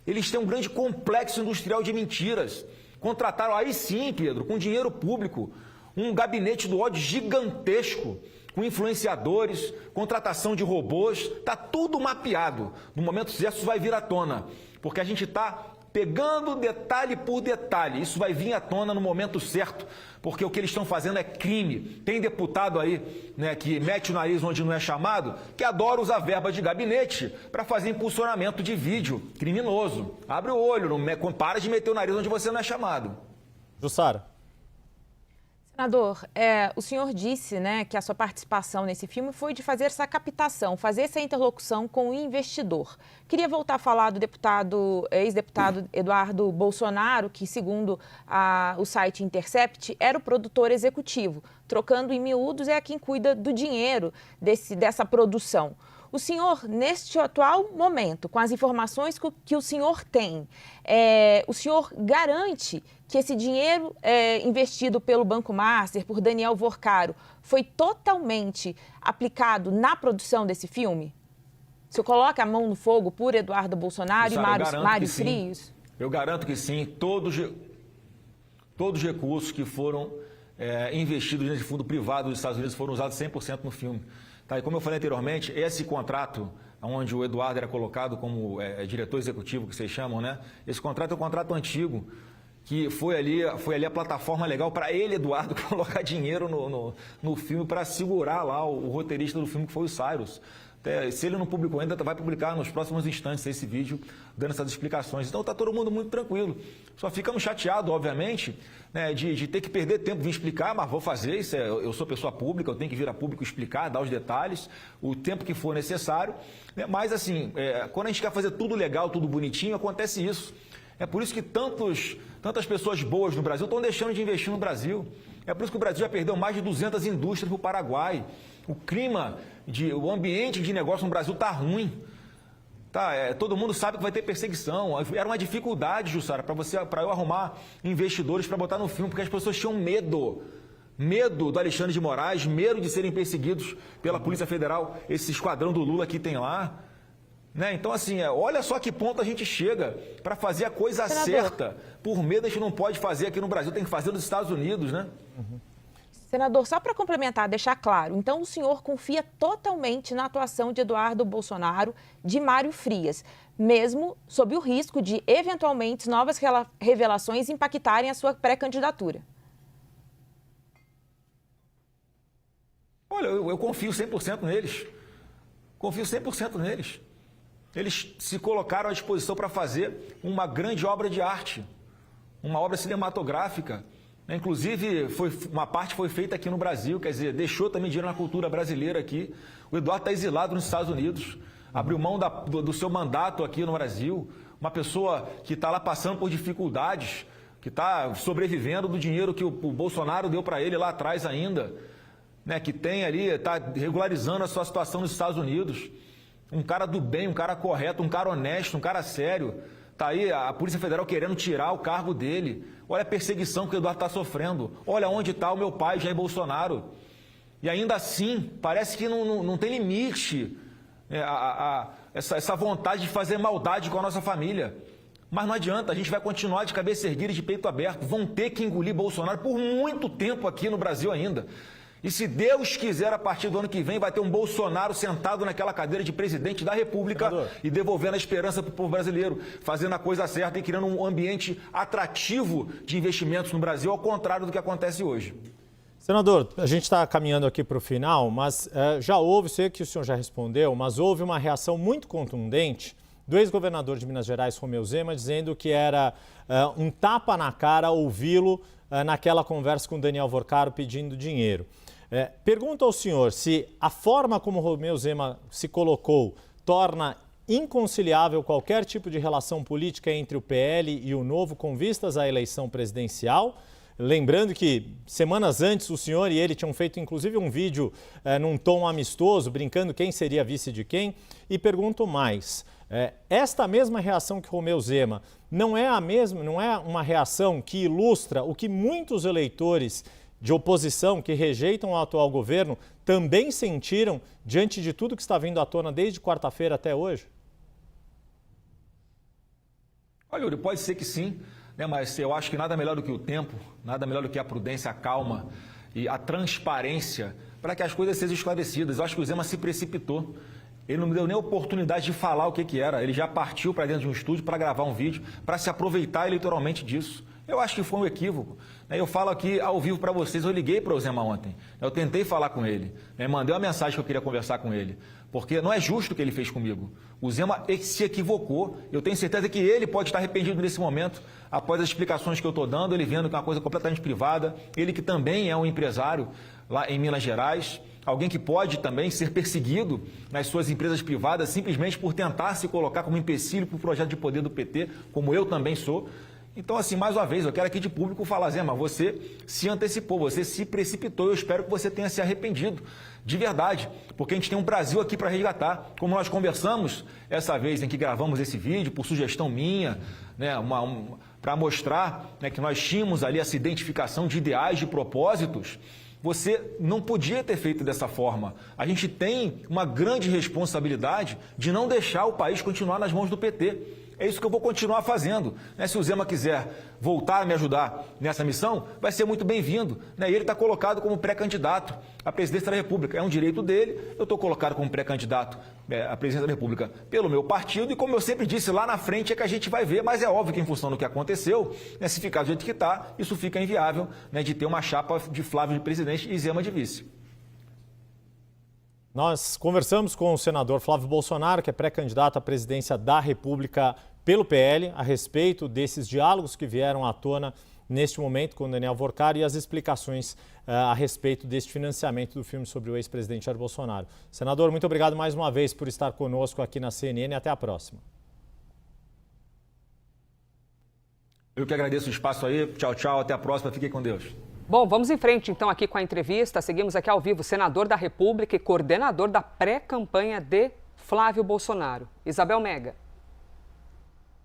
Eles têm um grande complexo industrial de mentiras. Contrataram, aí sim, Pedro, com dinheiro público, um gabinete do ódio gigantesco, com influenciadores, contratação de robôs, está tudo mapeado. No momento certo isso vai vir à tona, porque a gente está pegando detalhe por detalhe. Isso vai vir à tona no momento certo, porque o que eles estão fazendo é crime. Tem deputado aí, né, que mete o nariz onde não é chamado, que adora usar verba de gabinete para fazer impulsionamento de vídeo criminoso. Abre o olho, para de meter o nariz onde você não é chamado. Jussara. Senador, o senhor disse, né, que a sua participação nesse filme foi de fazer essa captação, fazer essa interlocução com o investidor. Queria voltar a falar do ex-deputado Eduardo Bolsonaro, que, segundo o site Intercept, era o produtor executivo. Trocando em miúdos, é quem cuida do dinheiro dessa produção. O senhor, neste atual momento, com as informações que o senhor tem, o senhor garante que esse dinheiro investido pelo Banco Master, por Daniel Vorcaro, foi totalmente aplicado na produção desse filme? O senhor coloca a mão no fogo por Eduardo Bolsonaro e Mário Frias? Eu garanto que sim. Todos os recursos que foram investidos nesse fundo privado dos Estados Unidos foram usados 100% no filme. Tá, e como eu falei anteriormente, esse contrato, onde o Eduardo era colocado como diretor executivo, que vocês chamam, né? Esse contrato é um contrato antigo, que foi ali a plataforma legal para ele, Eduardo, colocar dinheiro no filme para segurar lá o roteirista do filme, que foi o Cyrus. Se ele não publicou ainda, vai publicar nos próximos instantes esse vídeo, dando essas explicações. Então está todo mundo muito tranquilo. Só ficamos chateados, obviamente, né, de ter que perder tempo de explicar, mas vou fazer, eu sou pessoa pública, eu tenho que vir a público explicar, dar os detalhes, o tempo que for necessário. Né, mas assim, quando a gente quer fazer tudo legal, tudo bonitinho, acontece isso. É por isso que tantas pessoas boas no Brasil estão deixando de investir no Brasil. É por isso que o Brasil já perdeu mais de 200 indústrias para o Paraguai. O ambiente de negócio no Brasil está ruim. Todo mundo sabe que vai ter perseguição. Era uma dificuldade, Jussara, para eu arrumar investidores para botar no filme, porque as pessoas tinham medo. Medo do Alexandre de Moraes, medo de serem perseguidos pela Polícia Federal, esse esquadrão do Lula que tem lá. Né? Então, assim, olha só que ponto a gente chega para fazer a coisa certa. Por medo, a gente não pode fazer aqui no Brasil, tem que fazer nos Estados Unidos, né? Senador, só para complementar, deixar claro, então o senhor confia totalmente na atuação de Eduardo Bolsonaro, de Mário Frias, mesmo sob o risco de, eventualmente, novas revelações impactarem a sua pré-candidatura? Olha, eu confio 100% neles. Confio 100% neles. Eles se colocaram à disposição para fazer uma grande obra de arte, uma obra cinematográfica. Inclusive, uma parte foi feita aqui no Brasil, quer dizer, deixou também dinheiro na cultura brasileira aqui. O Eduardo está exilado nos Estados Unidos, abriu mão do seu mandato aqui no Brasil. Uma pessoa que está lá passando por dificuldades, que está sobrevivendo do dinheiro que o Bolsonaro deu para ele lá atrás ainda, né, que tem ali, está regularizando a sua situação nos Estados Unidos. Um cara do bem, um cara correto, um cara honesto, um cara sério. Está aí a Polícia Federal querendo tirar o cargo dele. Olha a perseguição que o Eduardo está sofrendo. Olha onde está o meu pai, Jair Bolsonaro. E ainda assim, parece que não tem limite essa vontade de fazer maldade com a nossa família. Mas não adianta, a gente vai continuar de cabeça erguida e de peito aberto. Vão ter que engolir Bolsonaro por muito tempo aqui no Brasil ainda. E se Deus quiser, a partir do ano que vem, vai ter um Bolsonaro sentado naquela cadeira de presidente da República, senador, e devolvendo a esperança para o povo brasileiro, fazendo a coisa certa e criando um ambiente atrativo de investimentos no Brasil, ao contrário do que acontece hoje. Senador, a gente está caminhando aqui para o final, mas já houve, sei que o senhor já respondeu, mas houve uma reação muito contundente do ex-governador de Minas Gerais, Romeu Zema, dizendo que era um tapa na cara ouvi-lo naquela conversa com Daniel Vorcaro pedindo dinheiro. Pergunto ao senhor se a forma como Romeu Zema se colocou torna inconciliável qualquer tipo de relação política entre o PL e o Novo com vistas à eleição presidencial. Lembrando que semanas antes o senhor e ele tinham feito inclusive um vídeo num tom amistoso, brincando quem seria vice de quem. E pergunto mais, esta mesma reação que Romeu Zema não é uma reação que ilustra o que muitos eleitores de oposição que rejeitam o atual governo também sentiram diante de tudo que está vindo à tona desde quarta-feira até hoje? Olha, Yuri, pode ser que sim, né? Mas eu acho que nada melhor do que o tempo, nada melhor do que a prudência, a calma e a transparência para que as coisas sejam esclarecidas. Eu acho que o Zema se precipitou. Ele não me deu nem a oportunidade de falar o que era. Ele já partiu para dentro de um estúdio para gravar um vídeo, para se aproveitar eleitoralmente disso. Eu acho que foi um equívoco. Eu falo aqui ao vivo para vocês, eu liguei para o Zema ontem. Eu tentei falar com ele, mandei uma mensagem que eu queria conversar com ele, porque não é justo o que ele fez comigo. O Zema se equivocou. Eu tenho certeza que ele pode estar arrependido nesse momento, após as explicações que eu estou dando, ele vendo que é uma coisa completamente privada. Ele que também é um empresário lá em Minas Gerais, alguém que pode também ser perseguido nas suas empresas privadas simplesmente por tentar se colocar como empecilho para o projeto de poder do PT, como eu também sou. Então, assim, mais uma vez, eu quero aqui de público falar, Zema, você se antecipou, você se precipitou, eu espero que você tenha se arrependido, de verdade, porque a gente tem um Brasil aqui para resgatar. Como nós conversamos essa vez em que gravamos esse vídeo, por sugestão minha, né, para mostrar, né, que nós tínhamos ali essa identificação de ideais, de propósitos. Você não podia ter feito dessa forma. A gente tem uma grande responsabilidade de não deixar o país continuar nas mãos do PT. É isso que eu vou continuar fazendo. Se o Zema quiser voltar a me ajudar nessa missão, vai ser muito bem-vindo. E ele está colocado como pré-candidato à presidência da República. É um direito dele. Eu estou colocado como pré-candidato à presidência da República pelo meu partido. E como eu sempre disse, lá na frente é que a gente vai ver. Mas é óbvio que em função do que aconteceu, se ficar do jeito que está, isso fica inviável, de ter uma chapa de Flávio de presidente e Zema de vice. Nós conversamos com o senador Flávio Bolsonaro, que é pré-candidato à presidência da República pelo PL, a respeito desses diálogos que vieram à tona neste momento com o Daniel Vorcaro e as explicações a respeito deste financiamento do filme sobre o ex-presidente Jair Bolsonaro. Senador, muito obrigado mais uma vez por estar conosco aqui na CNN e até a próxima. Eu que agradeço o espaço aí. Tchau, tchau. Até a próxima. Fiquem com Deus. Bom, vamos em frente então aqui com a entrevista. Seguimos aqui ao vivo, senador da República e coordenador da pré-campanha de Flávio Bolsonaro, Isabel Mega.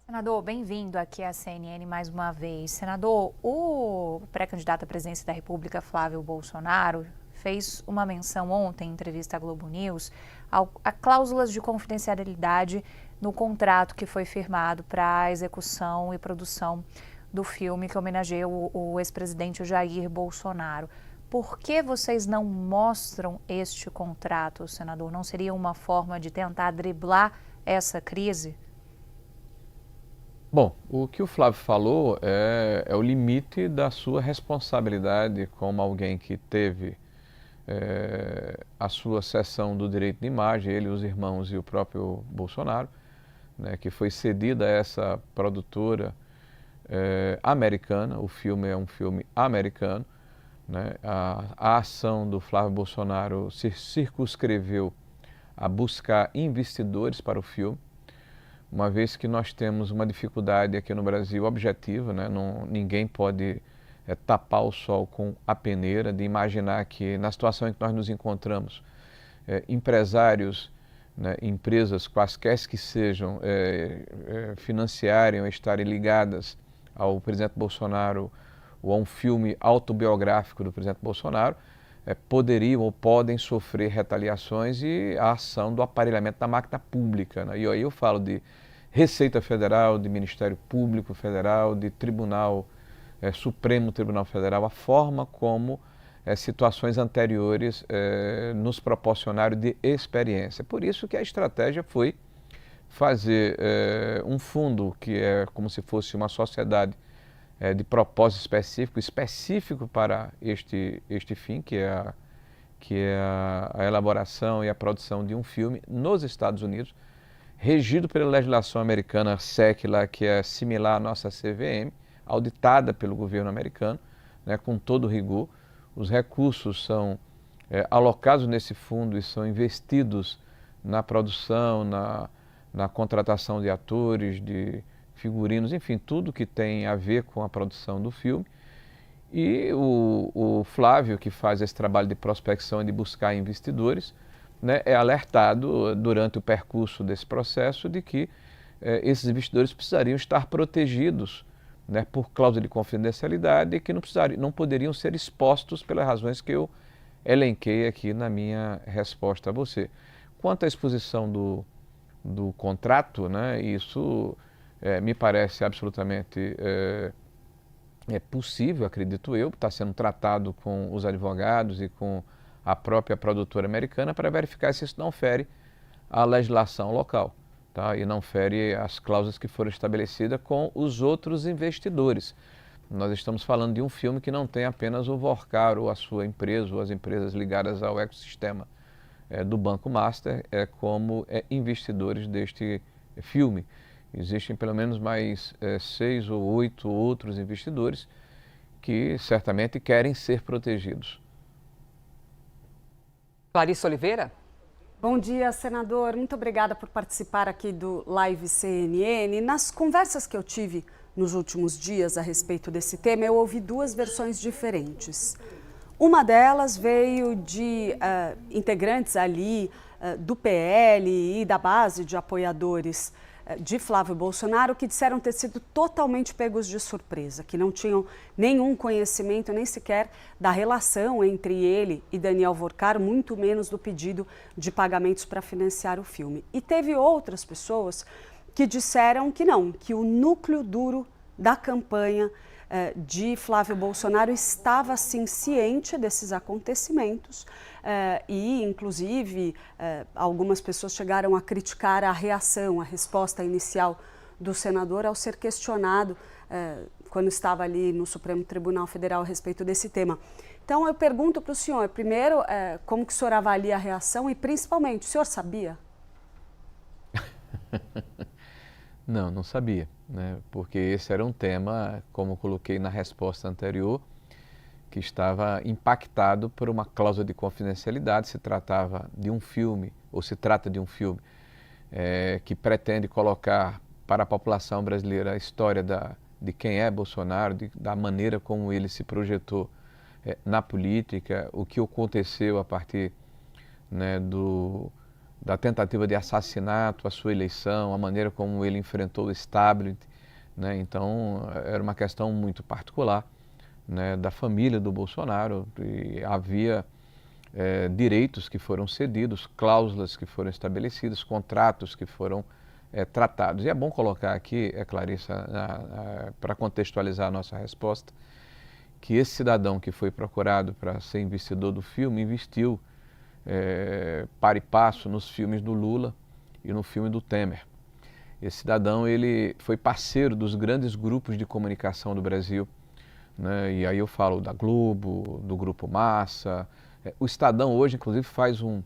Senador, bem-vindo aqui à CNN mais uma vez. Senador, o pré-candidato à presidência da República, Flávio Bolsonaro, fez uma menção ontem em entrevista à Globo News a cláusulas de confidencialidade no contrato que foi firmado para a execução e produção do filme que homenageia o ex-presidente Jair Bolsonaro. Por que vocês não mostram este contrato, senador? Não seria uma forma de tentar driblar essa crise? Bom, o que o Flávio falou é o limite da sua responsabilidade como alguém que teve a sua cessão do direito de imagem, ele, os irmãos e o próprio Bolsonaro, né, que foi cedida a essa produtora americana. O filme é um filme americano, né? A ação do Flávio Bolsonaro se circunscreveu a buscar investidores para o filme, uma vez que nós temos uma dificuldade aqui no Brasil objetiva, né? Ninguém pode tapar o sol com a peneira, de imaginar que na situação em que nós nos encontramos, empresários, né, empresas quaisquer que sejam, financiarem ou estarem ligadas ao presidente Bolsonaro ou a um filme autobiográfico do presidente Bolsonaro, poderiam ou podem sofrer retaliações e a ação do aparelhamento da máquina pública, né? E aí eu falo de Receita Federal, de Ministério Público Federal, de Tribunal, Supremo Tribunal Federal, a forma como situações anteriores nos proporcionaram de experiência. Por isso que a estratégia foi fazer um fundo que é como se fosse uma sociedade de propósito específico para este fim, que é a elaboração e a produção de um filme nos Estados Unidos, regido pela legislação americana SEC, lá, que é similar à nossa CVM, auditada pelo governo americano, né, com todo rigor. Os recursos são alocados nesse fundo e são investidos na produção, na contratação de atores, de figurinos, enfim, tudo que tem a ver com a produção do filme. E o Flávio, que faz esse trabalho de prospecção e de buscar investidores, né, é alertado durante o percurso desse processo de que esses investidores precisariam estar protegidos, né, por cláusula de confidencialidade e que não poderiam ser expostos pelas razões que eu elenquei aqui na minha resposta a você. Quanto à exposição do contrato, né, isso me parece absolutamente possível, acredito eu, está sendo tratado com os advogados e com a própria produtora americana para verificar se isso não fere a legislação local, tá? E não fere as cláusulas que foram estabelecidas com os outros investidores. Nós estamos falando de um filme que não tem apenas o Vorcar ou a sua empresa ou as empresas ligadas ao ecossistema do Banco Master como investidores deste filme. Existem pelo menos mais 6 ou 8 outros investidores que certamente querem ser protegidos. Larissa Oliveira? Bom dia, senador. Muito obrigada por participar aqui do Live CNN. Nas conversas que eu tive nos últimos dias a respeito desse tema, eu ouvi duas versões diferentes. Uma delas veio de integrantes ali do PL e da base de apoiadores de Flávio Bolsonaro, que disseram ter sido totalmente pegos de surpresa, que não tinham nenhum conhecimento nem sequer da relação entre ele e Daniel Vorcar, muito menos do pedido de pagamentos para financiar o filme. E teve outras pessoas que disseram que não, que o núcleo duro da campanha de Flávio Bolsonaro estava sim ciente desses acontecimentos e, inclusive, algumas pessoas chegaram a criticar a reação, a resposta inicial do senador ao ser questionado quando estava ali no Supremo Tribunal Federal a respeito desse tema. Então, eu pergunto para o senhor, primeiro, como que o senhor avalia a reação e, principalmente, o senhor sabia? Não sabia, né? Porque esse era um tema, como coloquei na resposta anterior, que estava impactado por uma cláusula de confidencialidade. Se tratava de um filme, ou se trata de um filme, que pretende colocar para a população brasileira a história de quem é Bolsonaro, da maneira como ele se projetou na política, o que aconteceu a partir, né, da tentativa de assassinato, a sua eleição, a maneira como ele enfrentou o establishment, né? Então, era uma questão muito particular, né, da família do Bolsonaro, e havia direitos que foram cedidos, cláusulas que foram estabelecidas, contratos que foram tratados. E é bom colocar aqui, Clarissa, para contextualizar a nossa resposta, que esse cidadão que foi procurado para ser investidor do filme investiu para e passo nos filmes do Lula e no filme do Temer. Esse cidadão, ele foi parceiro dos grandes grupos de comunicação do Brasil, né? E aí eu falo da Globo, do Grupo Massa. O Estadão hoje, inclusive, faz um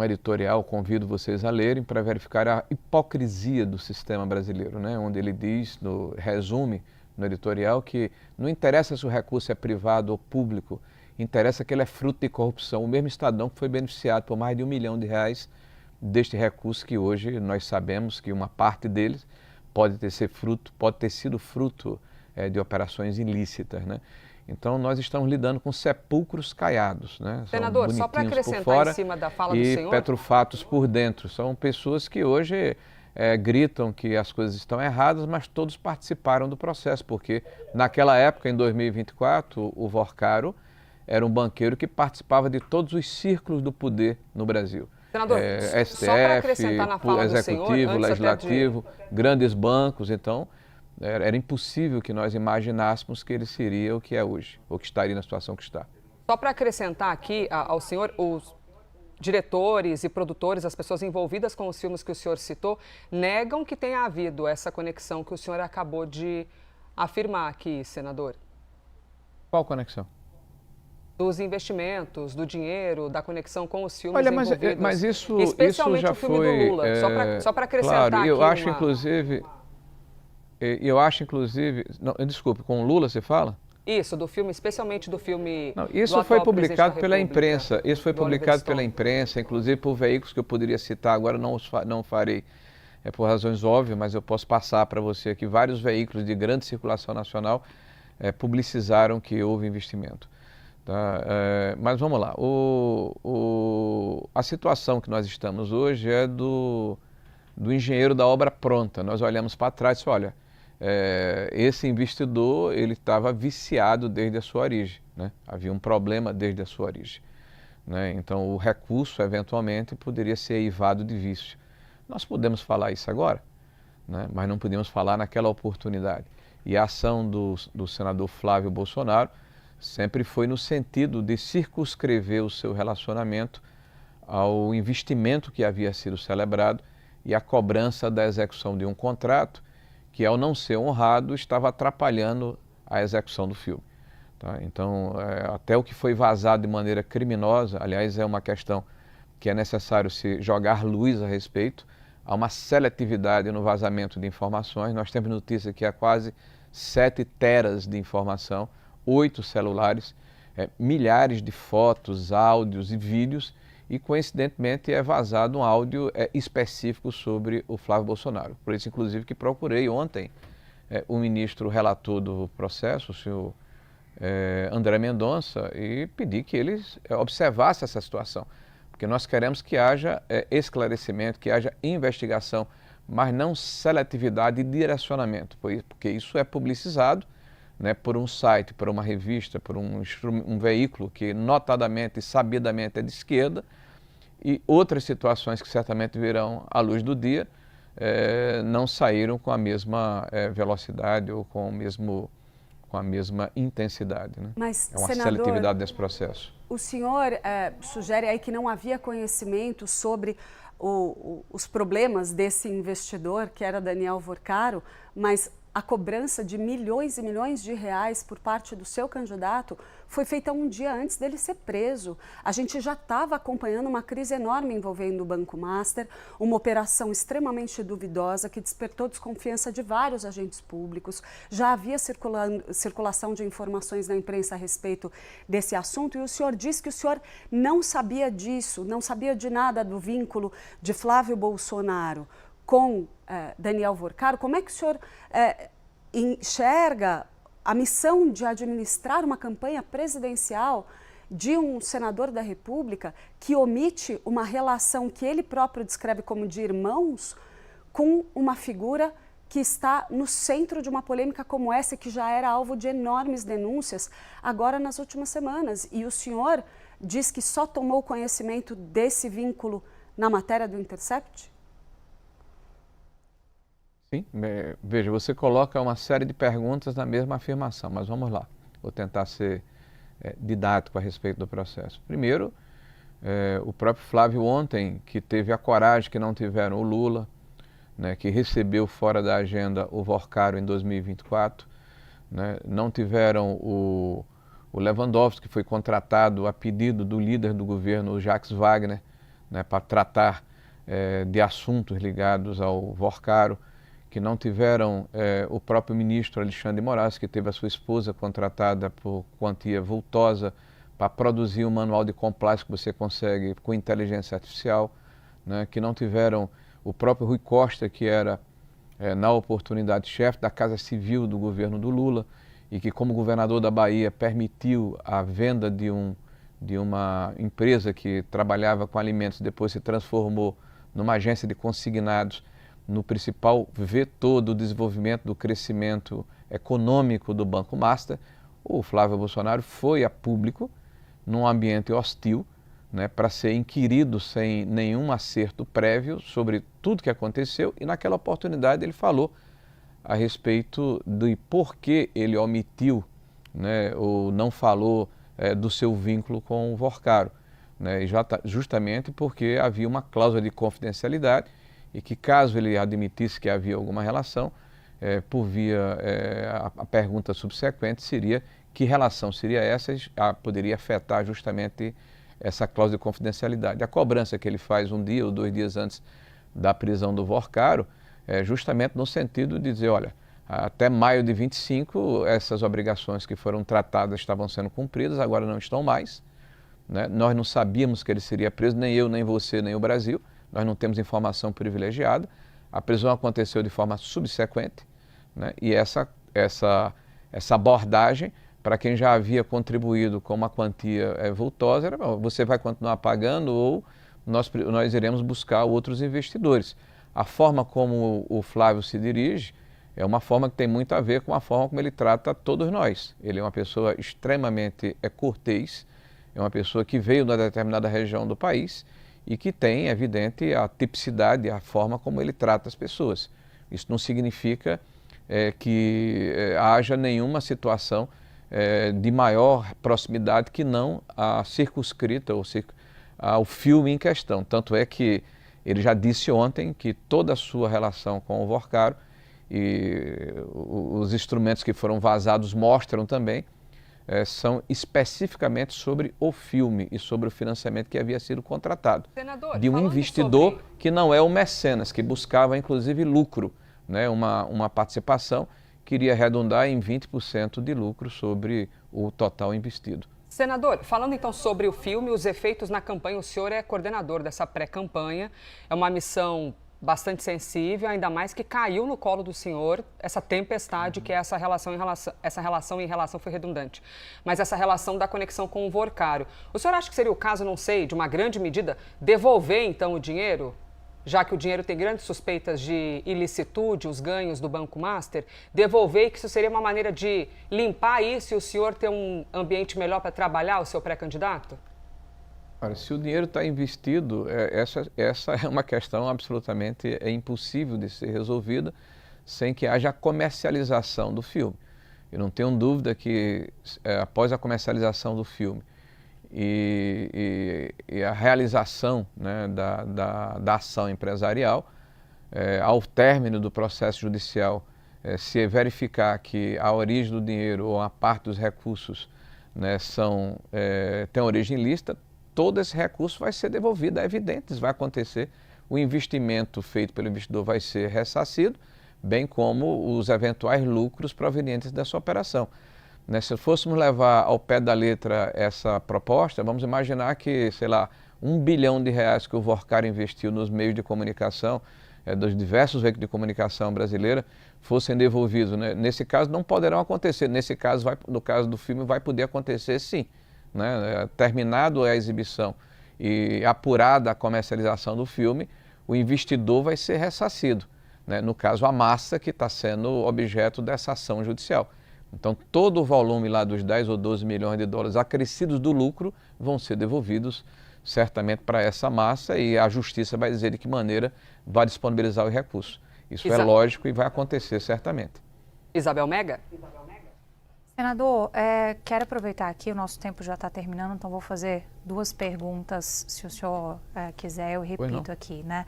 editorial, convido vocês a lerem, para verificar a hipocrisia do sistema brasileiro, né? Onde ele diz, resume no editorial, que não interessa se o recurso é privado ou público, interessa que ele é fruto de corrupção. O mesmo Estadão que foi beneficiado por mais de R$1 milhão deste recurso, que hoje nós sabemos que uma parte deles pode ter sido fruto de operações ilícitas, né? Então nós estamos lidando com sepulcros caiados, né? Senador, só para acrescentar em cima da fala do senhor... E petrofatos por dentro. São pessoas que hoje gritam que as coisas estão erradas, mas todos participaram do processo, porque naquela época, em 2024, o Vorcaro era um banqueiro que participava de todos os círculos do poder no Brasil. Senador, STF, só para acrescentar na fala Executivo, do senhor, Legislativo, grandes bancos. Então, era impossível que nós imaginássemos que ele seria o que é hoje, ou que estaria na situação que está. Só para acrescentar aqui ao senhor, os diretores e produtores, as pessoas envolvidas com os filmes que o senhor citou, negam que tenha havido essa conexão que o senhor acabou de afirmar aqui, senador. Qual conexão? Dos investimentos, do dinheiro, da conexão com os filmes Olha, envolvidos. mas isso especialmente já o filme foi, do Lula. Só para acrescentar claro, eu aqui acho, inclusive... Não, desculpe, com o Lula você fala? Isso, do filme, especialmente do filme... Não, isso foi publicado pela imprensa, inclusive por veículos que eu poderia citar, agora não farei, por razões óbvias, mas eu posso passar para você aqui, vários veículos de grande circulação nacional publicizaram que houve investimento. Tá? Mas vamos lá, a situação que nós estamos hoje é do engenheiro da obra pronta. Nós olhamos para trás e olha, esse investidor ele estava viciado desde a sua origem, né? Havia um problema desde a sua origem, né? Então o recurso eventualmente poderia ser eivado de vício. Nós podemos falar isso agora, né? Mas não podemos falar naquela oportunidade. E a ação do senador Flávio Bolsonaro sempre foi no sentido de circunscrever o seu relacionamento ao investimento que havia sido celebrado e à cobrança da execução de um contrato que, ao não ser honrado, estava atrapalhando a execução do filme. Tá? Então, até o que foi vazado de maneira criminosa, aliás, é uma questão que é necessário se jogar luz a respeito, há uma seletividade no vazamento de informações. Nós temos notícia que há quase 7 teras de informação, 8 celulares, milhares de fotos, áudios e vídeos, e coincidentemente é vazado um áudio específico sobre o Flávio Bolsonaro. Por isso, inclusive, que procurei ontem o ministro relator do processo, o senhor André Mendonça, e pedi que ele observasse essa situação, porque nós queremos que haja esclarecimento, que haja investigação, mas não seletividade e direcionamento, porque isso é publicizado, né, por um site, por uma revista, por um veículo que notadamente e sabidamente é de esquerda, e outras situações que certamente virão à luz do dia não saíram com a mesma velocidade ou com a mesma intensidade, né? Mas, é uma senador, seletividade desse processo. O senhor sugere aí que não havia conhecimento sobre os problemas desse investidor, que era Daniel Vorcaro, mas a cobrança de milhões e milhões de reais por parte do seu candidato foi feita um dia antes dele ser preso. A gente já estava acompanhando uma crise enorme envolvendo o Banco Master, uma operação extremamente duvidosa que despertou desconfiança de vários agentes públicos. Já havia circulação de informações na imprensa a respeito desse assunto, e o senhor disse que o senhor não sabia disso, não sabia de nada do vínculo de Flávio Bolsonaro com Daniel Vorcaro. Como é que o senhor enxerga a missão de administrar uma campanha presidencial de um senador da República que omite uma relação que ele próprio descreve como de irmãos com uma figura que está no centro de uma polêmica como essa, que já era alvo de enormes denúncias agora nas últimas semanas. E o senhor diz que só tomou conhecimento desse vínculo na matéria do Intercept? Sim, veja, você coloca uma série de perguntas na mesma afirmação, mas vamos lá, vou tentar ser didático a respeito do processo. Primeiro, o próprio Flávio ontem, que teve a coragem que não tiveram o Lula, né, que recebeu fora da agenda o Vorcaro em 2024, né, não tiveram o Lewandowski, que foi contratado a pedido do líder do governo, o Jacques Wagner, né, para tratar de assuntos ligados ao Vorcaro, que não tiveram o próprio ministro Alexandre de Moraes, que teve a sua esposa contratada por quantia vultosa para produzir um manual de compliance que você consegue com inteligência artificial, né, que não tiveram o próprio Rui Costa, que era, na oportunidade, chefe da Casa Civil do governo do Lula, e que, como governador da Bahia, permitiu a venda de uma empresa que trabalhava com alimentos, depois se transformou numa agência de consignados, no principal vetor do desenvolvimento, do crescimento econômico do Banco Master. O Flávio Bolsonaro foi a público, num ambiente hostil, né, para ser inquirido sem nenhum acerto prévio sobre tudo que aconteceu, e naquela oportunidade ele falou a respeito de por que ele omitiu, né, ou não falou do seu vínculo com o Vorcaro, né, justamente porque havia uma cláusula de confidencialidade e que, caso ele admitisse que havia alguma relação, por via a pergunta subsequente seria que relação seria essa, poderia afetar justamente essa cláusula de confidencialidade. A cobrança que ele faz um dia ou 2 dias antes da prisão do Vorcaro é justamente no sentido de dizer, olha, até maio de 25 essas obrigações que foram tratadas estavam sendo cumpridas, agora não estão mais, né? Nós não sabíamos que ele seria preso, nem eu, nem você, nem o Brasil, nós não temos informação privilegiada, a prisão aconteceu de forma subsequente, né? E essa abordagem, para quem já havia contribuído com uma quantia vultosa, era, você vai continuar pagando ou nós iremos buscar outros investidores. A forma como o Flávio se dirige é uma forma que tem muito a ver com a forma como ele trata todos nós. Ele é uma pessoa extremamente cortês, é uma pessoa que veio de uma determinada região do país e que tem, é evidente, a tipicidade, a forma como ele trata as pessoas. Isso não significa que haja nenhuma situação de maior proximidade que não a circunscrita ao filme em questão. Tanto é que ele já disse ontem que toda a sua relação com o Vorcaro e os instrumentos que foram vazados mostram também, são especificamente sobre o filme e sobre o financiamento que havia sido contratado. Senador, de um investidor que não é o mecenas, que buscava inclusive lucro, né, uma participação que iria redundar em 20% de lucro sobre o total investido. Senador, falando então sobre o filme, os efeitos na campanha, o senhor é coordenador dessa pré-campanha, é uma missão bastante sensível, ainda mais que caiu no colo do senhor essa tempestade que é essa relação em relação foi redundante, mas essa relação da conexão com o Vorcaro. O senhor acha que seria o caso, não sei, de uma grande medida, devolver então o dinheiro? Já que o dinheiro tem grandes suspeitas de ilicitude, os ganhos do Banco Master, devolver, e que isso seria uma maneira de limpar isso e o senhor ter um ambiente melhor para trabalhar, o seu pré-candidato? Olha, se o dinheiro está investido, essa é uma questão absolutamente impossível de ser resolvida sem que haja a comercialização do filme. Eu não tenho dúvida que após a comercialização do filme e a realização, né, da ação empresarial, ao término do processo judicial, se verificar que a origem do dinheiro ou a parte dos recursos, né, tem origem ilícita, todo esse recurso vai ser devolvido, é evidente, isso vai acontecer. O investimento feito pelo investidor vai ser ressarcido, bem como os eventuais lucros provenientes dessa operação. Né, se fôssemos levar ao pé da letra essa proposta, vamos imaginar que, sei lá, R$1 bilhão que o Vorcaro investiu nos meios de comunicação, dos diversos veículos de comunicação brasileira fossem devolvidos, né? Nesse caso não poderão acontecer, nesse caso, no caso do filme, vai poder acontecer sim, né? Terminado a exibição e apurada a comercialização do filme, o investidor vai ser ressarcido, né? No caso, a massa que está sendo objeto dessa ação judicial. Então, todo o volume lá dos 10 ou 12 milhões de dólares acrescidos do lucro vão ser devolvidos certamente para essa massa e a justiça vai dizer de que maneira vai disponibilizar o recurso. Isso é lógico e vai acontecer certamente. Isabel Mega? Senador, quero aproveitar aqui, o nosso tempo já está terminando, então vou fazer 2 perguntas, se o senhor quiser, eu repito aqui, né?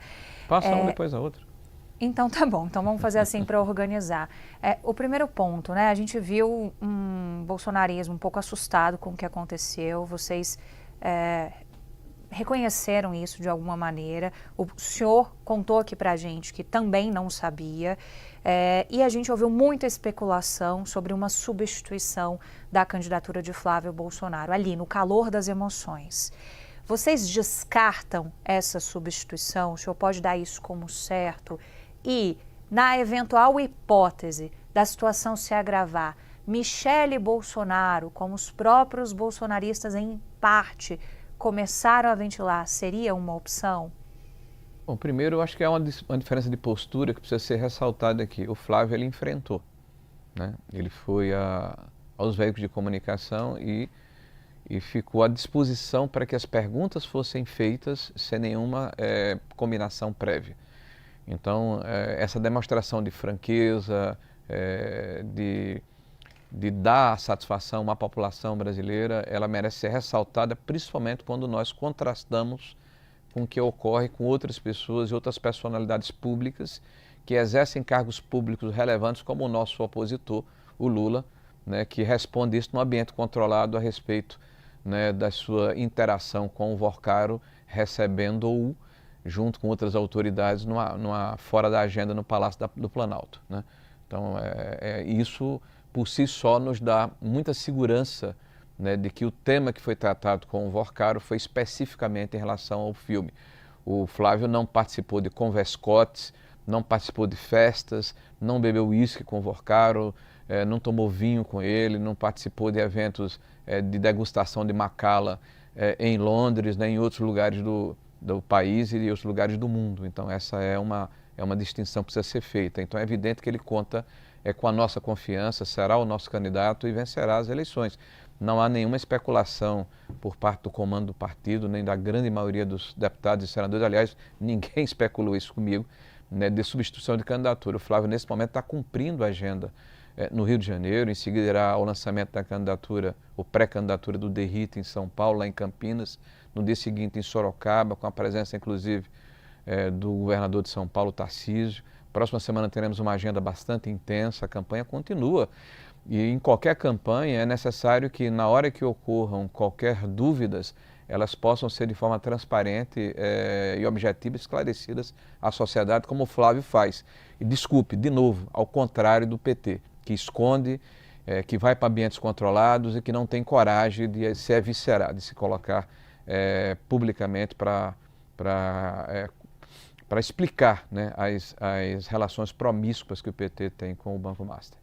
Passa uma depois a outra. Então tá bom, então vamos fazer assim para organizar. O primeiro ponto, né? A gente viu um bolsonarismo um pouco assustado com o que aconteceu, vocês reconheceram isso de alguma maneira. O senhor contou aqui pra gente que também não sabia e a gente ouviu muita especulação sobre uma substituição da candidatura de Flávio Bolsonaro, ali no calor das emoções. Vocês descartam essa substituição? O senhor pode dar isso como certo? E, na eventual hipótese da situação se agravar, Michele Bolsonaro, como os próprios bolsonaristas em parte começaram a ventilar, seria uma opção? Bom, primeiro eu acho que há uma diferença de postura que precisa ser ressaltada aqui. O Flávio, ele enfrentou, né? Ele foi aos veículos de comunicação e ficou à disposição para que as perguntas fossem feitas sem nenhuma combinação prévia. Então, essa demonstração de franqueza, de dar satisfação à população brasileira, ela merece ser ressaltada, principalmente quando nós contrastamos com o que ocorre com outras pessoas e outras personalidades públicas que exercem cargos públicos relevantes, como o nosso opositor, o Lula, né, que responde isso num ambiente controlado a respeito, né, da sua interação com o Vorcaro, recebendo-o junto com outras autoridades fora da agenda no Palácio do Planalto, né? Então, isso por si só nos dá muita segurança, né, de que o tema que foi tratado com o Vorcaro foi especificamente em relação ao filme. O Flávio não participou de converscotes, não participou de festas, não bebeu uísque com o Vorcaro, não tomou vinho com ele, não participou de eventos de degustação de Macala em Londres, né, em outros lugares do país e em outros lugares do mundo. Então, essa é uma distinção que precisa ser feita. Então, é evidente que ele conta com a nossa confiança, será o nosso candidato e vencerá as eleições. Não há nenhuma especulação por parte do comando do partido, nem da grande maioria dos deputados e senadores. Aliás, ninguém especulou isso comigo, né, de substituição de candidatura. O Flávio, nesse momento, está cumprindo a agenda no Rio de Janeiro. Em seguida, irá o lançamento da candidatura, ou pré-candidatura do Derrita em São Paulo, lá em Campinas. No dia seguinte, em Sorocaba, com a presença, inclusive, do governador de São Paulo, Tarcísio. Próxima semana teremos uma agenda bastante intensa, a campanha continua. E em qualquer campanha é necessário que, na hora que ocorram qualquer dúvidas, elas possam ser de forma transparente e objetiva, esclarecidas à sociedade, como o Flávio faz. E desculpe, de novo, ao contrário do PT, que esconde, que vai para ambientes controlados e que não tem coragem de se eviscerar, de se colocar publicamente para explicar, né, as relações promíscuas que o PT tem com o Banco Master.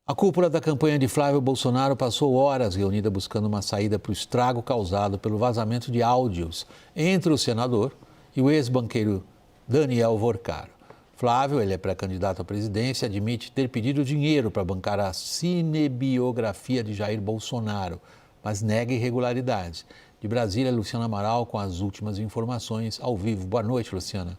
A cúpula da campanha de Flávio Bolsonaro passou horas reunida buscando uma saída para o estrago causado pelo vazamento de áudios entre o senador e o ex-banqueiro Daniel Vorcaro. Flávio, ele é pré-candidato à presidência, admite ter pedido dinheiro para bancar a cinebiografia de Jair Bolsonaro, mas nega irregularidades. De Brasília, Luciana Amaral com as últimas informações ao vivo. Boa noite, Luciana.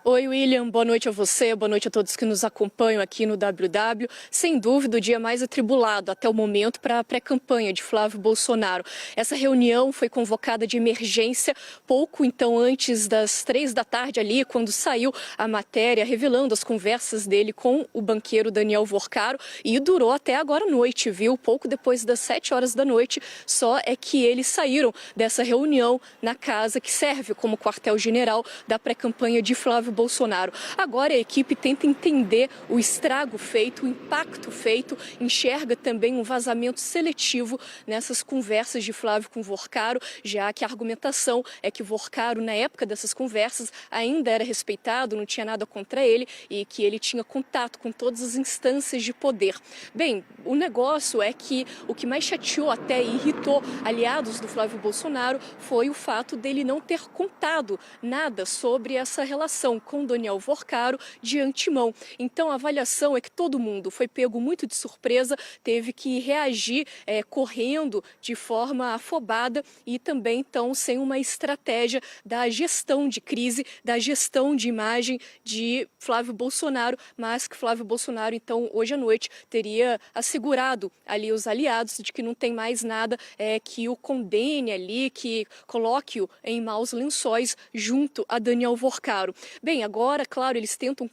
Oi, William. Boa noite a você, boa noite a todos que nos acompanham aqui no WW. Sem dúvida, o dia mais atribulado até o momento para a pré-campanha de Flávio Bolsonaro. Essa reunião foi convocada de emergência pouco então antes das 3 da tarde ali, quando saiu a matéria revelando as conversas dele com o banqueiro Daniel Vorcaro e durou até agora à noite, viu? Pouco depois das 7 horas da noite, só é que eles saíram dessa reunião na casa que serve como quartel-general da pré-campanha de Flávio Bolsonaro. Agora a equipe tenta entender o estrago feito, o impacto feito, enxerga também um vazamento seletivo nessas conversas de Flávio com Vorcaro, já que a argumentação é que Vorcaro, na época dessas conversas, ainda era respeitado, não tinha nada contra ele e que ele tinha contato com todas as instâncias de poder. Bem, o negócio é que o que mais chateou até e irritou aliados do Flávio Bolsonaro foi o fato dele não ter contado nada sobre essa relação com Daniel Vorcaro de antemão. Então a avaliação é que todo mundo foi pego muito de surpresa, teve que reagir correndo de forma afobada e também então sem uma estratégia da gestão de crise, da gestão de imagem de Flávio Bolsonaro, mas que Flávio Bolsonaro então hoje à noite teria assegurado ali os aliados de que não tem mais nada que o condene ali, que coloque-o em maus lençóis junto a Daniel Vorcaro. Bem, agora, claro, eles tentam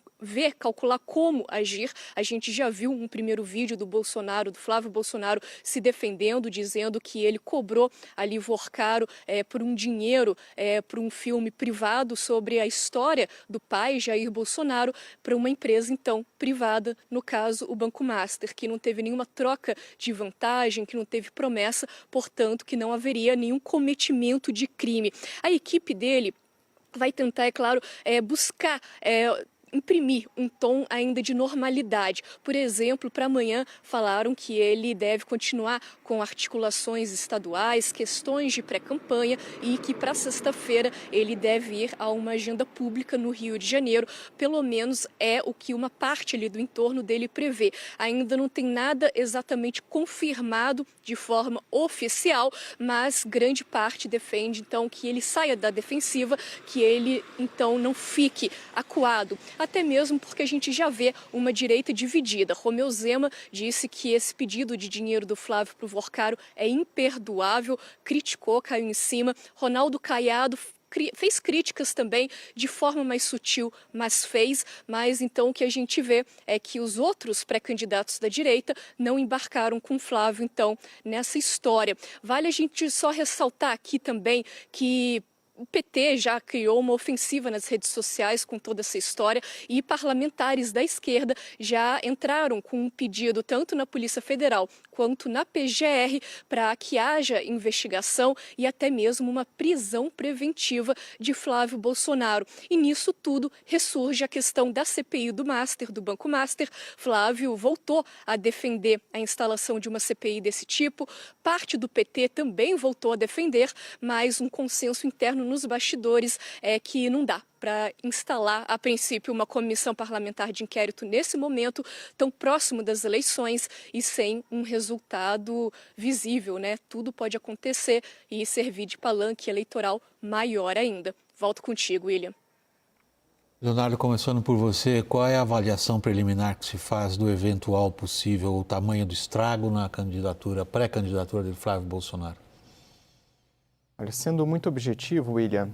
calcular como agir. A gente já viu um primeiro vídeo do Bolsonaro, do Flávio Bolsonaro, se defendendo, dizendo que ele cobrou ali Vorcaro por um dinheiro, por um filme privado sobre a história do pai, Jair Bolsonaro, para uma empresa, então, privada, no caso, o Banco Master, que não teve nenhuma troca de vantagem, que não teve promessa, portanto, que não haveria nenhum cometimento de crime. A equipe dele vai tentar, é claro, buscar imprimir um tom ainda de normalidade. Por exemplo, para amanhã falaram que ele deve continuar com articulações estaduais, questões de pré-campanha e que para sexta-feira ele deve ir a uma agenda pública no Rio de Janeiro. Pelo menos é o que uma parte ali do entorno dele prevê. Ainda não tem nada exatamente confirmado de forma oficial, mas grande parte defende então que ele saia da defensiva, que ele então não fique acuado. Até mesmo porque a gente já vê uma direita dividida. Romeu Zema disse que esse pedido de dinheiro do Flávio para o Vorcaro é imperdoável, criticou, caiu em cima. Ronaldo Caiado fez críticas também de forma mais sutil, mas fez. Mas então o que a gente vê é que os outros pré-candidatos da direita não embarcaram com Flávio, então, nessa história. Vale a gente só ressaltar aqui também que o PT já criou uma ofensiva nas redes sociais com toda essa história e parlamentares da esquerda já entraram com um pedido tanto na Polícia Federal quanto na PGR para que haja investigação e até mesmo uma prisão preventiva de Flávio Bolsonaro. E nisso tudo ressurge a questão da CPI do Master, do Banco Master. Flávio voltou a defender a instalação de uma CPI desse tipo. Parte do PT também voltou a defender, mas um consenso interno nos bastidores é que não dá para instalar, a princípio, uma comissão parlamentar de inquérito nesse momento, tão próximo das eleições e sem um resultado visível, né? Tudo pode acontecer e servir de palanque eleitoral maior ainda. Volto contigo, William. Leonardo, começando por você, qual é a avaliação preliminar que se faz do eventual possível, o tamanho do estrago na pré-candidatura de Flávio Bolsonaro? Olha, sendo muito objetivo, William,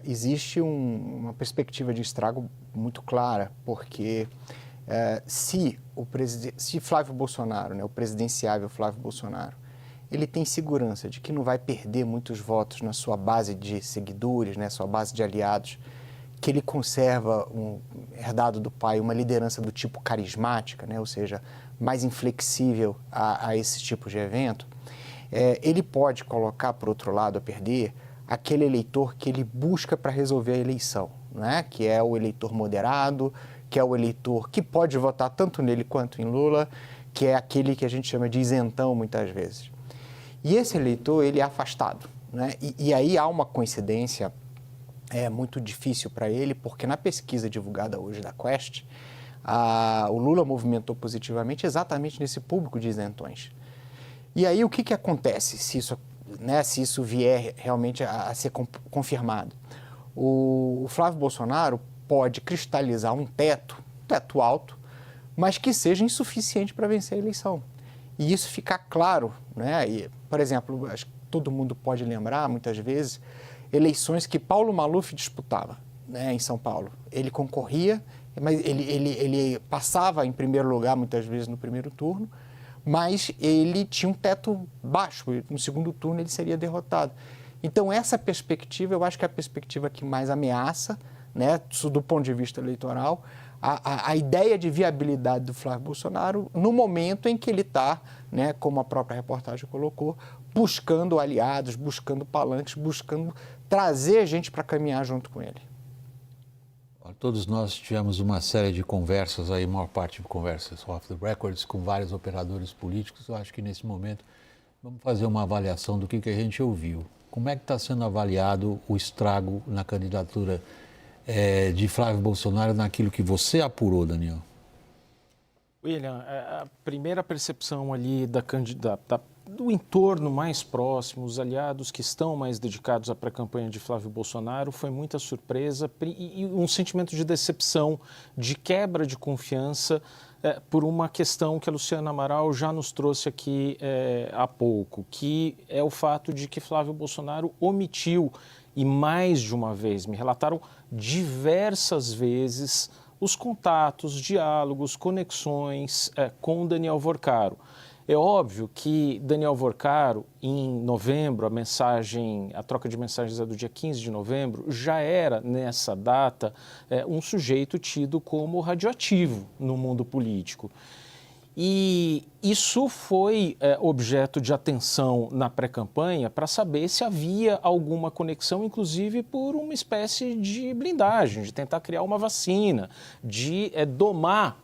existe uma perspectiva de estrago muito clara, porque se Flávio Bolsonaro, né, o presidenciável Flávio Bolsonaro, ele tem segurança de que não vai perder muitos votos na sua base de seguidores, né, sua base de aliados, que ele conserva, herdado do pai, uma liderança do tipo carismática, né, ou seja, mais inflexível a esse tipo de evento, ele pode colocar, por outro lado, a perder aquele eleitor que ele busca para resolver a eleição, né? Que é o eleitor moderado, que é o eleitor que pode votar tanto nele quanto em Lula, que é aquele que a gente chama de isentão muitas vezes. E esse eleitor, ele é afastado, né? E aí há uma coincidência muito difícil para ele, porque na pesquisa divulgada hoje da Quest, o Lula movimentou positivamente exatamente nesse público de isentões. E aí o que acontece se isso vier realmente a ser confirmado? O Flávio Bolsonaro pode cristalizar um teto alto, mas que seja insuficiente para vencer a eleição. E isso ficar claro, né? E, por exemplo, acho que todo mundo pode lembrar, muitas vezes, eleições que Paulo Maluf disputava, né, em São Paulo. Ele concorria, mas ele passava em primeiro lugar, muitas vezes, no primeiro turno, mas ele tinha um teto baixo, no segundo turno ele seria derrotado. Então essa perspectiva, eu acho que é a perspectiva que mais ameaça, né, do ponto de vista eleitoral, a ideia de viabilidade do Flávio Bolsonaro no momento em que ele está, né, como a própria reportagem colocou, buscando aliados, buscando palanques, buscando trazer gente para caminhar junto com ele. Todos nós tivemos uma série de conversas, aí, maior parte de conversas off the records, com vários operadores políticos. Eu acho que nesse momento vamos fazer uma avaliação do que a gente ouviu. Como é que está sendo avaliado o estrago na candidatura de Flávio Bolsonaro naquilo que você apurou, Daniel? William, a primeira percepção ali do entorno mais próximo, os aliados que estão mais dedicados à pré-campanha de Flávio Bolsonaro, foi muita surpresa e um sentimento de decepção, de quebra de confiança por uma questão que a Luciana Amaral já nos trouxe aqui há pouco, que é o fato de que Flávio Bolsonaro omitiu, e mais de uma vez, me relataram diversas vezes, os contatos, diálogos, conexões com Daniel Vorcaro. É óbvio que Daniel Vorcaro, em novembro, a troca de mensagens é do dia 15 de novembro, já era, nessa data, um sujeito tido como radioativo no mundo político. E isso foi objeto de atenção na pré-campanha para saber se havia alguma conexão, inclusive por uma espécie de blindagem, de tentar criar uma vacina, de domar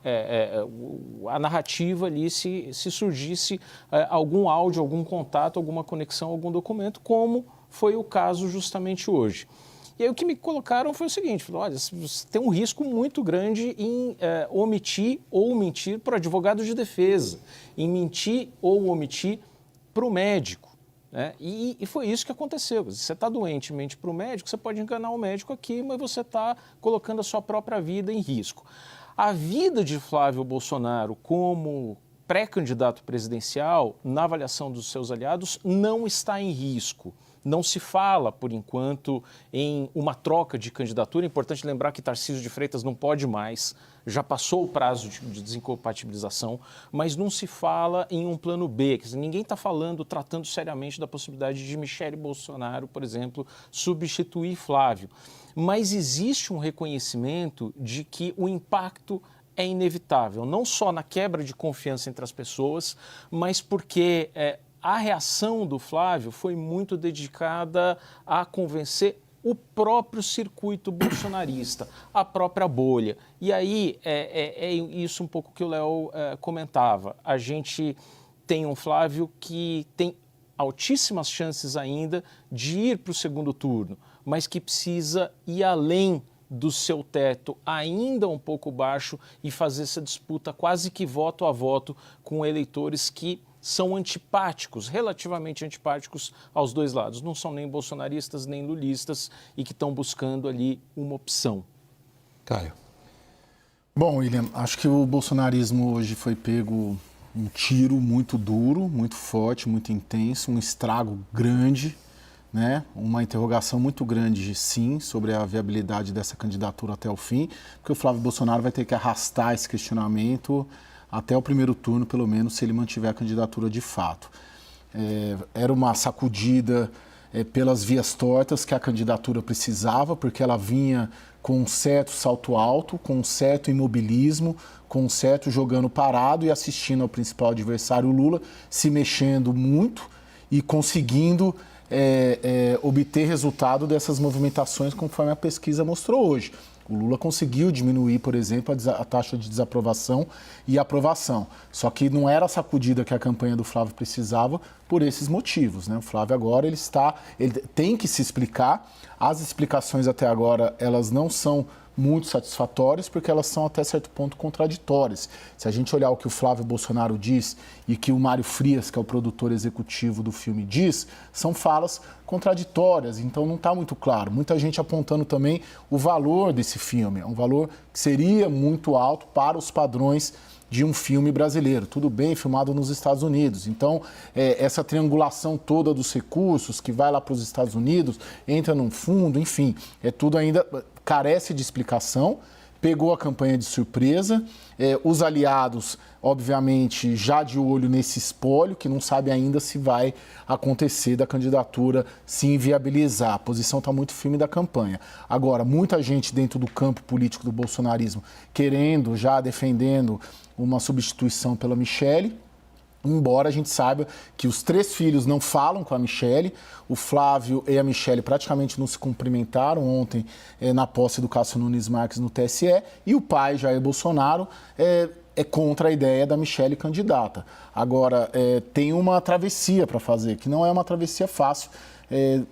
a narrativa ali se surgisse algum áudio, algum contato, alguma conexão, algum documento, como foi o caso justamente hoje. E aí o que me colocaram foi o seguinte, olha, você tem um risco muito grande em omitir ou mentir para o advogado de defesa, em mentir ou omitir para o médico, né? E foi isso que aconteceu. Você está doente, mente para o médico, você pode enganar o médico aqui, mas você está colocando a sua própria vida em risco. A vida de Flávio Bolsonaro como pré-candidato presidencial, na avaliação dos seus aliados, não está em risco. Não se fala, por enquanto, em uma troca de candidatura. É importante lembrar que Tarcísio de Freitas não pode mais, já passou o prazo de desincompatibilização, mas não se fala em um plano B. Quer dizer, ninguém está tratando seriamente da possibilidade de Michele Bolsonaro, por exemplo, substituir Flávio. Mas existe um reconhecimento de que o impacto é inevitável, não só na quebra de confiança entre as pessoas, mas porque a reação do Flávio foi muito dedicada a convencer o próprio circuito bolsonarista, a própria bolha. E aí é isso um pouco que o Léo comentava. A gente tem um Flávio que tem altíssimas chances ainda de ir para o segundo turno, mas que precisa ir além do seu teto ainda um pouco baixo e fazer essa disputa quase que voto a voto com eleitores que são antipáticos, relativamente antipáticos aos dois lados. Não são nem bolsonaristas, nem lulistas e que estão buscando ali uma opção. Caio. Bom, William, acho que o bolsonarismo hoje foi pego um tiro muito duro, muito forte, muito intenso, um estrago grande, né? Uma interrogação muito grande, sim, sobre a viabilidade dessa candidatura até o fim, porque o Flávio Bolsonaro vai ter que arrastar esse questionamento até o primeiro turno, pelo menos, se ele mantiver a candidatura de fato. Era uma sacudida pelas vias tortas que a candidatura precisava, porque ela vinha com um certo salto alto, com um certo imobilismo, com um certo jogando parado e assistindo ao principal adversário, Lula, se mexendo muito e conseguindo obter resultado dessas movimentações, conforme a pesquisa mostrou hoje. O Lula conseguiu diminuir, por exemplo, a taxa de desaprovação e aprovação. Só que não era a sacudida que a campanha do Flávio precisava por esses motivos, né? O Flávio agora ele tem que se explicar. As explicações até agora elas não são muito satisfatórias porque elas são até certo ponto contraditórias. Se a gente olhar o que o Flávio Bolsonaro diz e que o Mário Frias, que é o produtor executivo do filme, diz, são falas contraditórias, então não está muito claro. Muita gente apontando também o valor desse filme, é um valor que seria muito alto para os padrões de um filme brasileiro, tudo bem, filmado nos Estados Unidos. Então, essa triangulação toda dos recursos que vai lá para os Estados Unidos, entra num fundo, enfim, tudo ainda carece de explicação, pegou a campanha de surpresa. Os aliados, obviamente, já de olho nesse espólio, que não sabe ainda se vai acontecer da candidatura se inviabilizar. A posição está muito firme da campanha. Agora, muita gente dentro do campo político do bolsonarismo querendo, já defendendo uma substituição pela Michelle. Embora a gente saiba que os 3 filhos não falam com a Michelle, o Flávio e a Michelle praticamente não se cumprimentaram ontem na posse do Cássio Nunes Marques no TSE, e o pai, Jair Bolsonaro, é contra a ideia da Michelle candidata. Agora, tem uma travessia para fazer, que não é uma travessia fácil,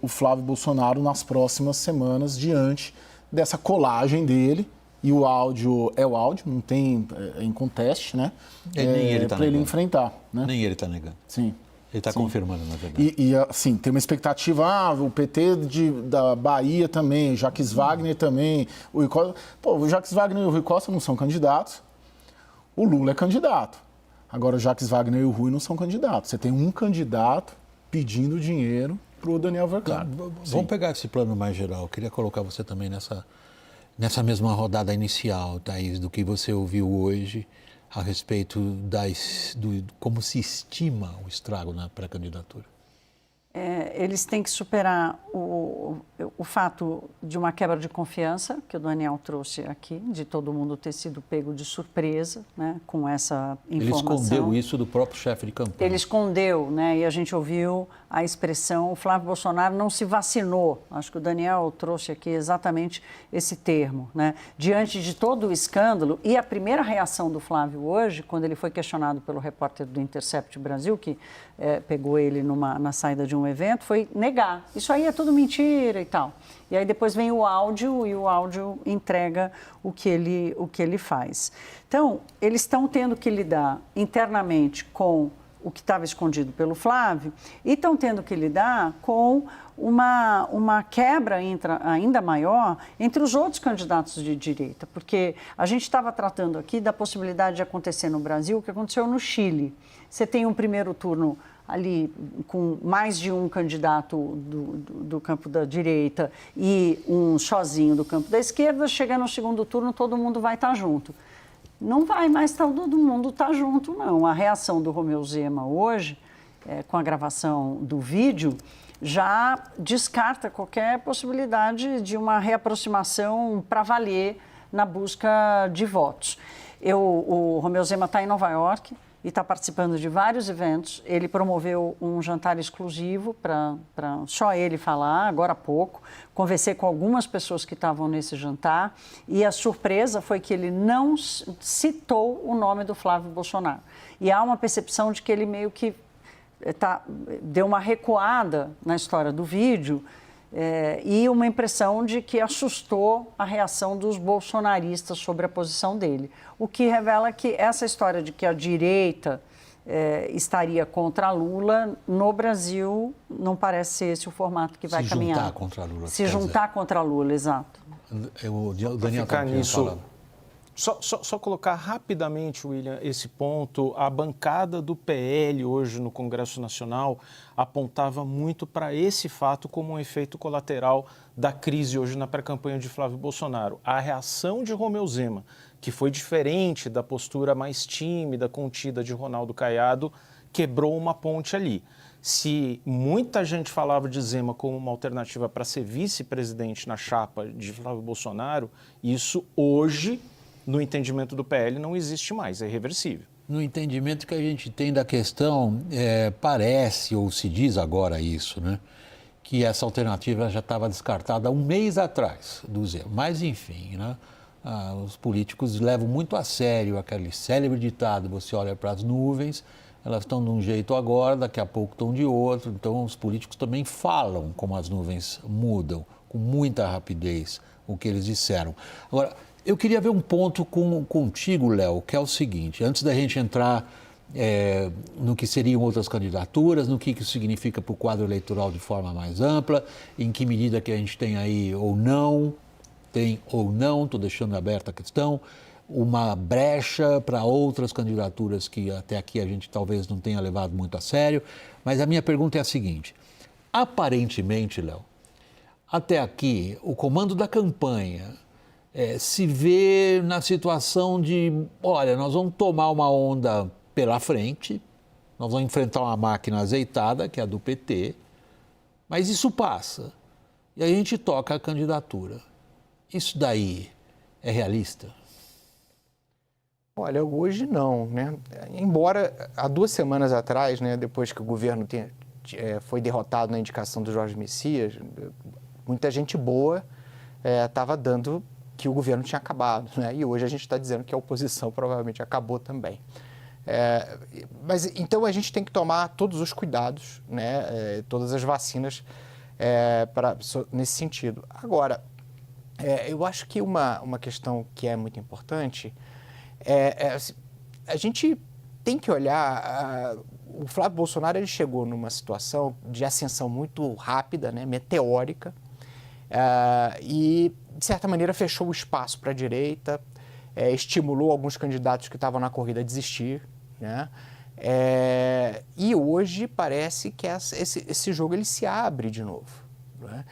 o Flávio Bolsonaro nas próximas semanas, diante dessa colagem dele. E o áudio é o áudio, não tem em conteste, né? Nem ele está para ele enfrentar, né? Nem ele está negando. Sim. Ele está confirmando, na verdade. E assim, tem uma expectativa, o PT da Bahia também, Jacques Wagner também, o Rui Costa. Pô, o Jacques Wagner e o Rui Costa não são candidatos, o Lula é candidato. Agora, o Jacques Wagner e o Rui não são candidatos. Você tem um candidato pedindo dinheiro para o Daniel Vercard. Vamos pegar esse plano mais geral. Eu queria colocar você também nessa mesma rodada inicial, Thaís, do que você ouviu hoje a respeito do como se estima o estrago na pré-candidatura. Eles têm que superar o fato de uma quebra de confiança, que o Daniel trouxe aqui, de todo mundo ter sido pego de surpresa, né, com essa informação. Ele escondeu isso do próprio chefe de campanha. Ele escondeu, né, e a gente ouviu a expressão, o Flávio Bolsonaro não se vacinou. Acho que o Daniel trouxe aqui exatamente esse termo, né? Diante de todo o escândalo, e a primeira reação do Flávio hoje, quando ele foi questionado pelo repórter do Intercept Brasil, que pegou ele na saída de um evento, foi negar. Isso aí é tudo mentira e tal. E aí depois vem o áudio e o áudio entrega o que ele faz. Então, eles estão tendo que lidar internamente com o que estava escondido pelo Flávio e estão tendo que lidar com uma quebra ainda maior entre os outros candidatos de direita, porque a gente estava tratando aqui da possibilidade de acontecer no Brasil o que aconteceu no Chile. Você tem um primeiro turno ali com mais de um candidato do campo da direita e um sozinho do campo da esquerda, chega no segundo turno, todo mundo vai estar junto. Não vai mais todo mundo estar junto, não. A reação do Romeu Zema hoje, com a gravação do vídeo, já descarta qualquer possibilidade de uma reaproximação para valer na busca de votos. O Romeu Zema está em Nova York e está participando de vários eventos. Ele promoveu um jantar exclusivo para só ele falar, agora há pouco. Conversei com algumas pessoas que estavam nesse jantar e a surpresa foi que ele não citou o nome do Flávio Bolsonaro. E há uma percepção de que ele meio que deu uma recuada na história do vídeo e uma impressão de que assustou a reação dos bolsonaristas sobre a posição dele. O que revela que essa história de que a direita estaria contra Lula, no Brasil, não parece ser esse o formato que vai caminhar. Se juntar contra Lula. Se juntar contra Lula, exato. O Daniel está nisso. Só colocar rapidamente, William, esse ponto. A bancada do PL hoje no Congresso Nacional apontava muito para esse fato como um efeito colateral da crise hoje na pré-campanha de Flávio Bolsonaro. A reação de Romeu Zema, que foi diferente da postura mais tímida, contida de Ronaldo Caiado, quebrou uma ponte ali. Se muita gente falava de Zema como uma alternativa para ser vice-presidente na chapa de Flávio Bolsonaro, isso hoje, no entendimento do PL, não existe mais, é irreversível. No entendimento que a gente tem da questão, parece, ou se diz agora isso, né? Que essa alternativa já estava descartada há um mês atrás do Zema. Mas, enfim, né? Os políticos levam muito a sério aquele célebre ditado, você olha para as nuvens, elas estão de um jeito agora, daqui a pouco estão de outro. Então, os políticos também falam como as nuvens mudam, com muita rapidez, o que eles disseram. Agora, eu queria ver um ponto contigo, Léo, que é o seguinte, antes da gente entrar no que seriam outras candidaturas, no que isso significa para o quadro eleitoral de forma mais ampla, em que medida que a gente tem aí ou não, estou deixando aberta a questão, uma brecha para outras candidaturas que até aqui a gente talvez não tenha levado muito a sério, mas a minha pergunta é a seguinte, aparentemente, Léo, até aqui o comando da campanha se vê na situação de, olha, nós vamos tomar uma onda pela frente, nós vamos enfrentar uma máquina azeitada, que é a do PT, mas isso passa. E a gente toca a candidatura. Isso daí é realista? Olha, hoje não, né? Embora há 2 semanas atrás, né, depois que o governo foi derrotado na indicação do Jorge Messias, muita gente boa estava dando que o governo tinha acabado, né? E hoje a gente está dizendo que a oposição provavelmente acabou também. Mas então a gente tem que tomar todos os cuidados, né? Todas as vacinas nesse sentido. Agora, eu acho que uma questão que é muito importante a gente tem que olhar. O Flávio Bolsonaro ele chegou numa situação de ascensão muito rápida, né? Meteórica, e de certa maneira fechou o espaço para a direita, estimulou alguns candidatos que estavam na corrida a desistir, né? E hoje parece que esse jogo ele se abre de novo, né?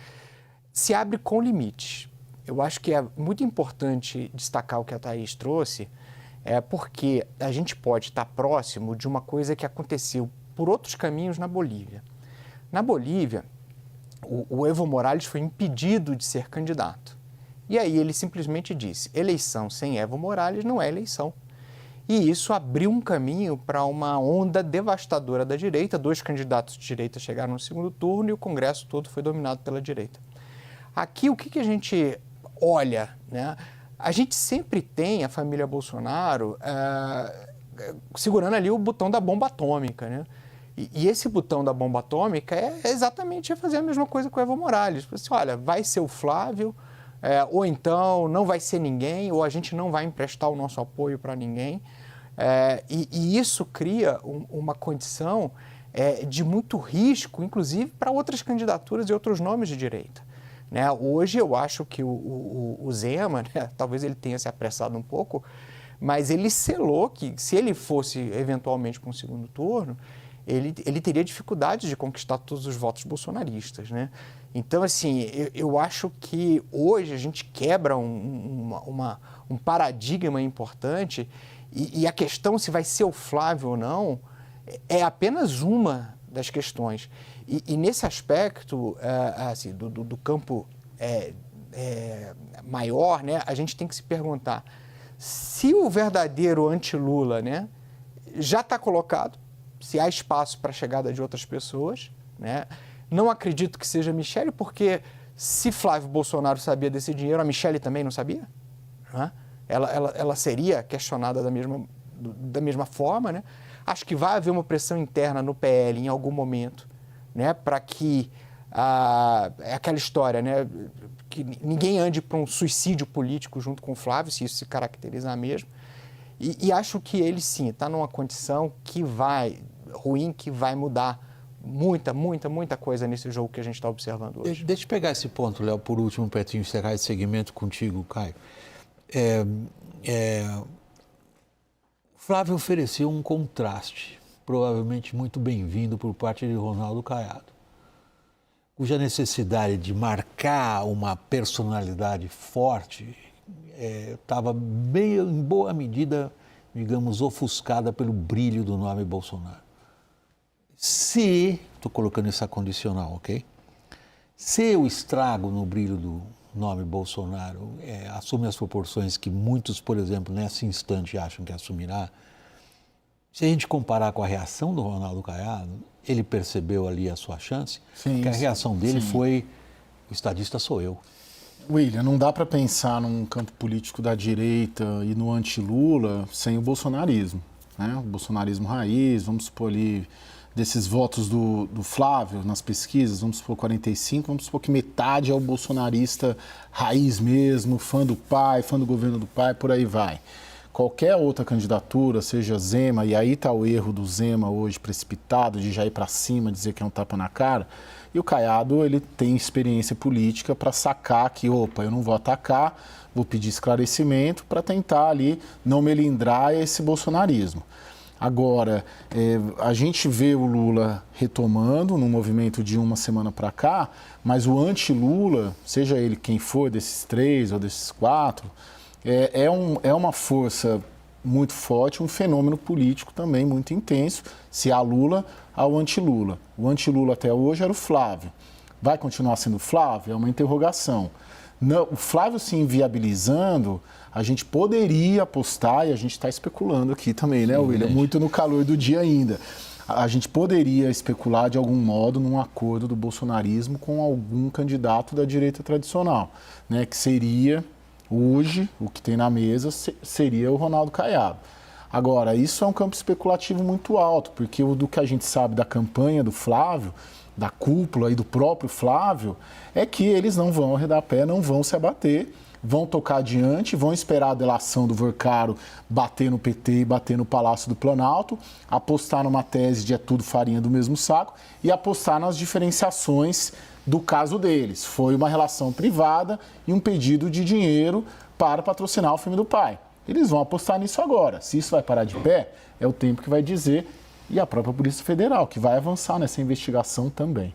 Se abre com limites. Eu acho que é muito importante destacar o que a Thaís trouxe, porque a gente pode estar próximo de uma coisa que aconteceu por outros caminhos na Bolívia. Na Bolívia, o Evo Morales foi impedido de ser candidato. E aí ele simplesmente disse, eleição sem Evo Morales não é eleição. E isso abriu um caminho para uma onda devastadora da direita. 2 candidatos de direita chegaram no segundo turno e o Congresso todo foi dominado pela direita. Aqui, o que a gente olha, né? A gente sempre tem a família Bolsonaro segurando ali o botão da bomba atômica, né? E esse botão da bomba atômica é exatamente fazer a mesma coisa com o Evo Morales. Assim, olha, vai ser o Flávio, ou então não vai ser ninguém, ou a gente não vai emprestar o nosso apoio para ninguém. E isso cria uma condição de muito risco, inclusive para outras candidaturas e outros nomes de direita. Né? Hoje eu acho que o Zema, né, talvez ele tenha se apressado um pouco, mas ele selou que se ele fosse eventualmente para um segundo turno, ele teria dificuldade de conquistar todos os votos bolsonaristas, né? Então, assim, eu acho que hoje a gente quebra um paradigma importante e a questão se vai ser o Flávio ou não é apenas uma das questões. E nesse aspecto assim, do campo maior, né, a gente tem que se perguntar se o verdadeiro anti-Lula, né, já está colocado, se há espaço para a chegada de outras pessoas, né? Não acredito que seja a Michelle, porque se Flávio Bolsonaro sabia desse dinheiro, a Michelle também não sabia, né? Ela seria questionada da mesma forma, né? Acho que vai haver uma pressão interna no PL em algum momento, né? Para que é aquela história, né? Que ninguém ande para um suicídio político junto com o Flávio, se isso se caracterizar mesmo. E acho que ele, sim, está numa condição ruim, que vai mudar muita coisa nesse jogo que a gente está observando hoje. Deixa eu pegar esse ponto, Léo, por último, para encerrar esse segmento contigo, Caio. Flávio ofereceu um contraste, provavelmente muito bem-vindo por parte de Ronaldo Caiado, cuja necessidade de marcar uma personalidade forte estava em boa medida, digamos, ofuscada pelo brilho do nome Bolsonaro. Estou colocando essa condicional, ok? Se o estrago no brilho do nome Bolsonaro assume as proporções que muitos, por exemplo, nesse instante acham que assumirá, se a gente comparar com a reação do Ronaldo Caiado, ele percebeu ali a sua chance, porque a reação dele foi, o estadista sou eu. William, não dá para pensar num campo político da direita e no anti-Lula sem o bolsonarismo, né? O bolsonarismo raiz, vamos supor ali, desses votos do Flávio nas pesquisas, vamos supor 45, vamos supor que metade é o bolsonarista raiz mesmo, fã do pai, fã do governo do pai, por aí vai. Qualquer outra candidatura, seja Zema, e aí está o erro do Zema hoje precipitado, de já ir para cima, dizer que é um tapa na cara, e o Caiado, ele tem experiência política para sacar que, opa, eu não vou atacar, vou pedir esclarecimento para tentar ali não melindrar esse bolsonarismo. Agora, a gente vê o Lula retomando num movimento de uma semana para cá, mas o anti-Lula, seja ele quem for, desses 3 ou desses 4, é uma força muito forte, um fenômeno político também muito intenso, se há Lula, há o anti-Lula. O anti-Lula até hoje era o Flávio. Vai continuar sendo o Flávio? É uma interrogação. Não, o Flávio se inviabilizando, a gente poderia apostar, e a gente está especulando aqui também, né, William? Muito no calor do dia ainda. A gente poderia especular de algum modo num acordo do bolsonarismo com algum candidato da direita tradicional, né, que seria, hoje, o que tem na mesa seria o Ronaldo Caiado. Agora, isso é um campo especulativo muito alto, porque do que a gente sabe da campanha do Flávio, da cúpula e do próprio Flávio, é que eles não vão arredar pé, não vão se abater, vão tocar adiante, vão esperar a delação do Vorcaro bater no PT e bater no Palácio do Planalto, apostar numa tese de é tudo farinha do mesmo saco e apostar nas diferenciações do caso deles. Foi uma relação privada e um pedido de dinheiro para patrocinar o filme do pai. Eles vão apostar nisso agora. Se isso vai parar de pé, é o tempo que vai dizer, e a própria Polícia Federal, que vai avançar nessa investigação também.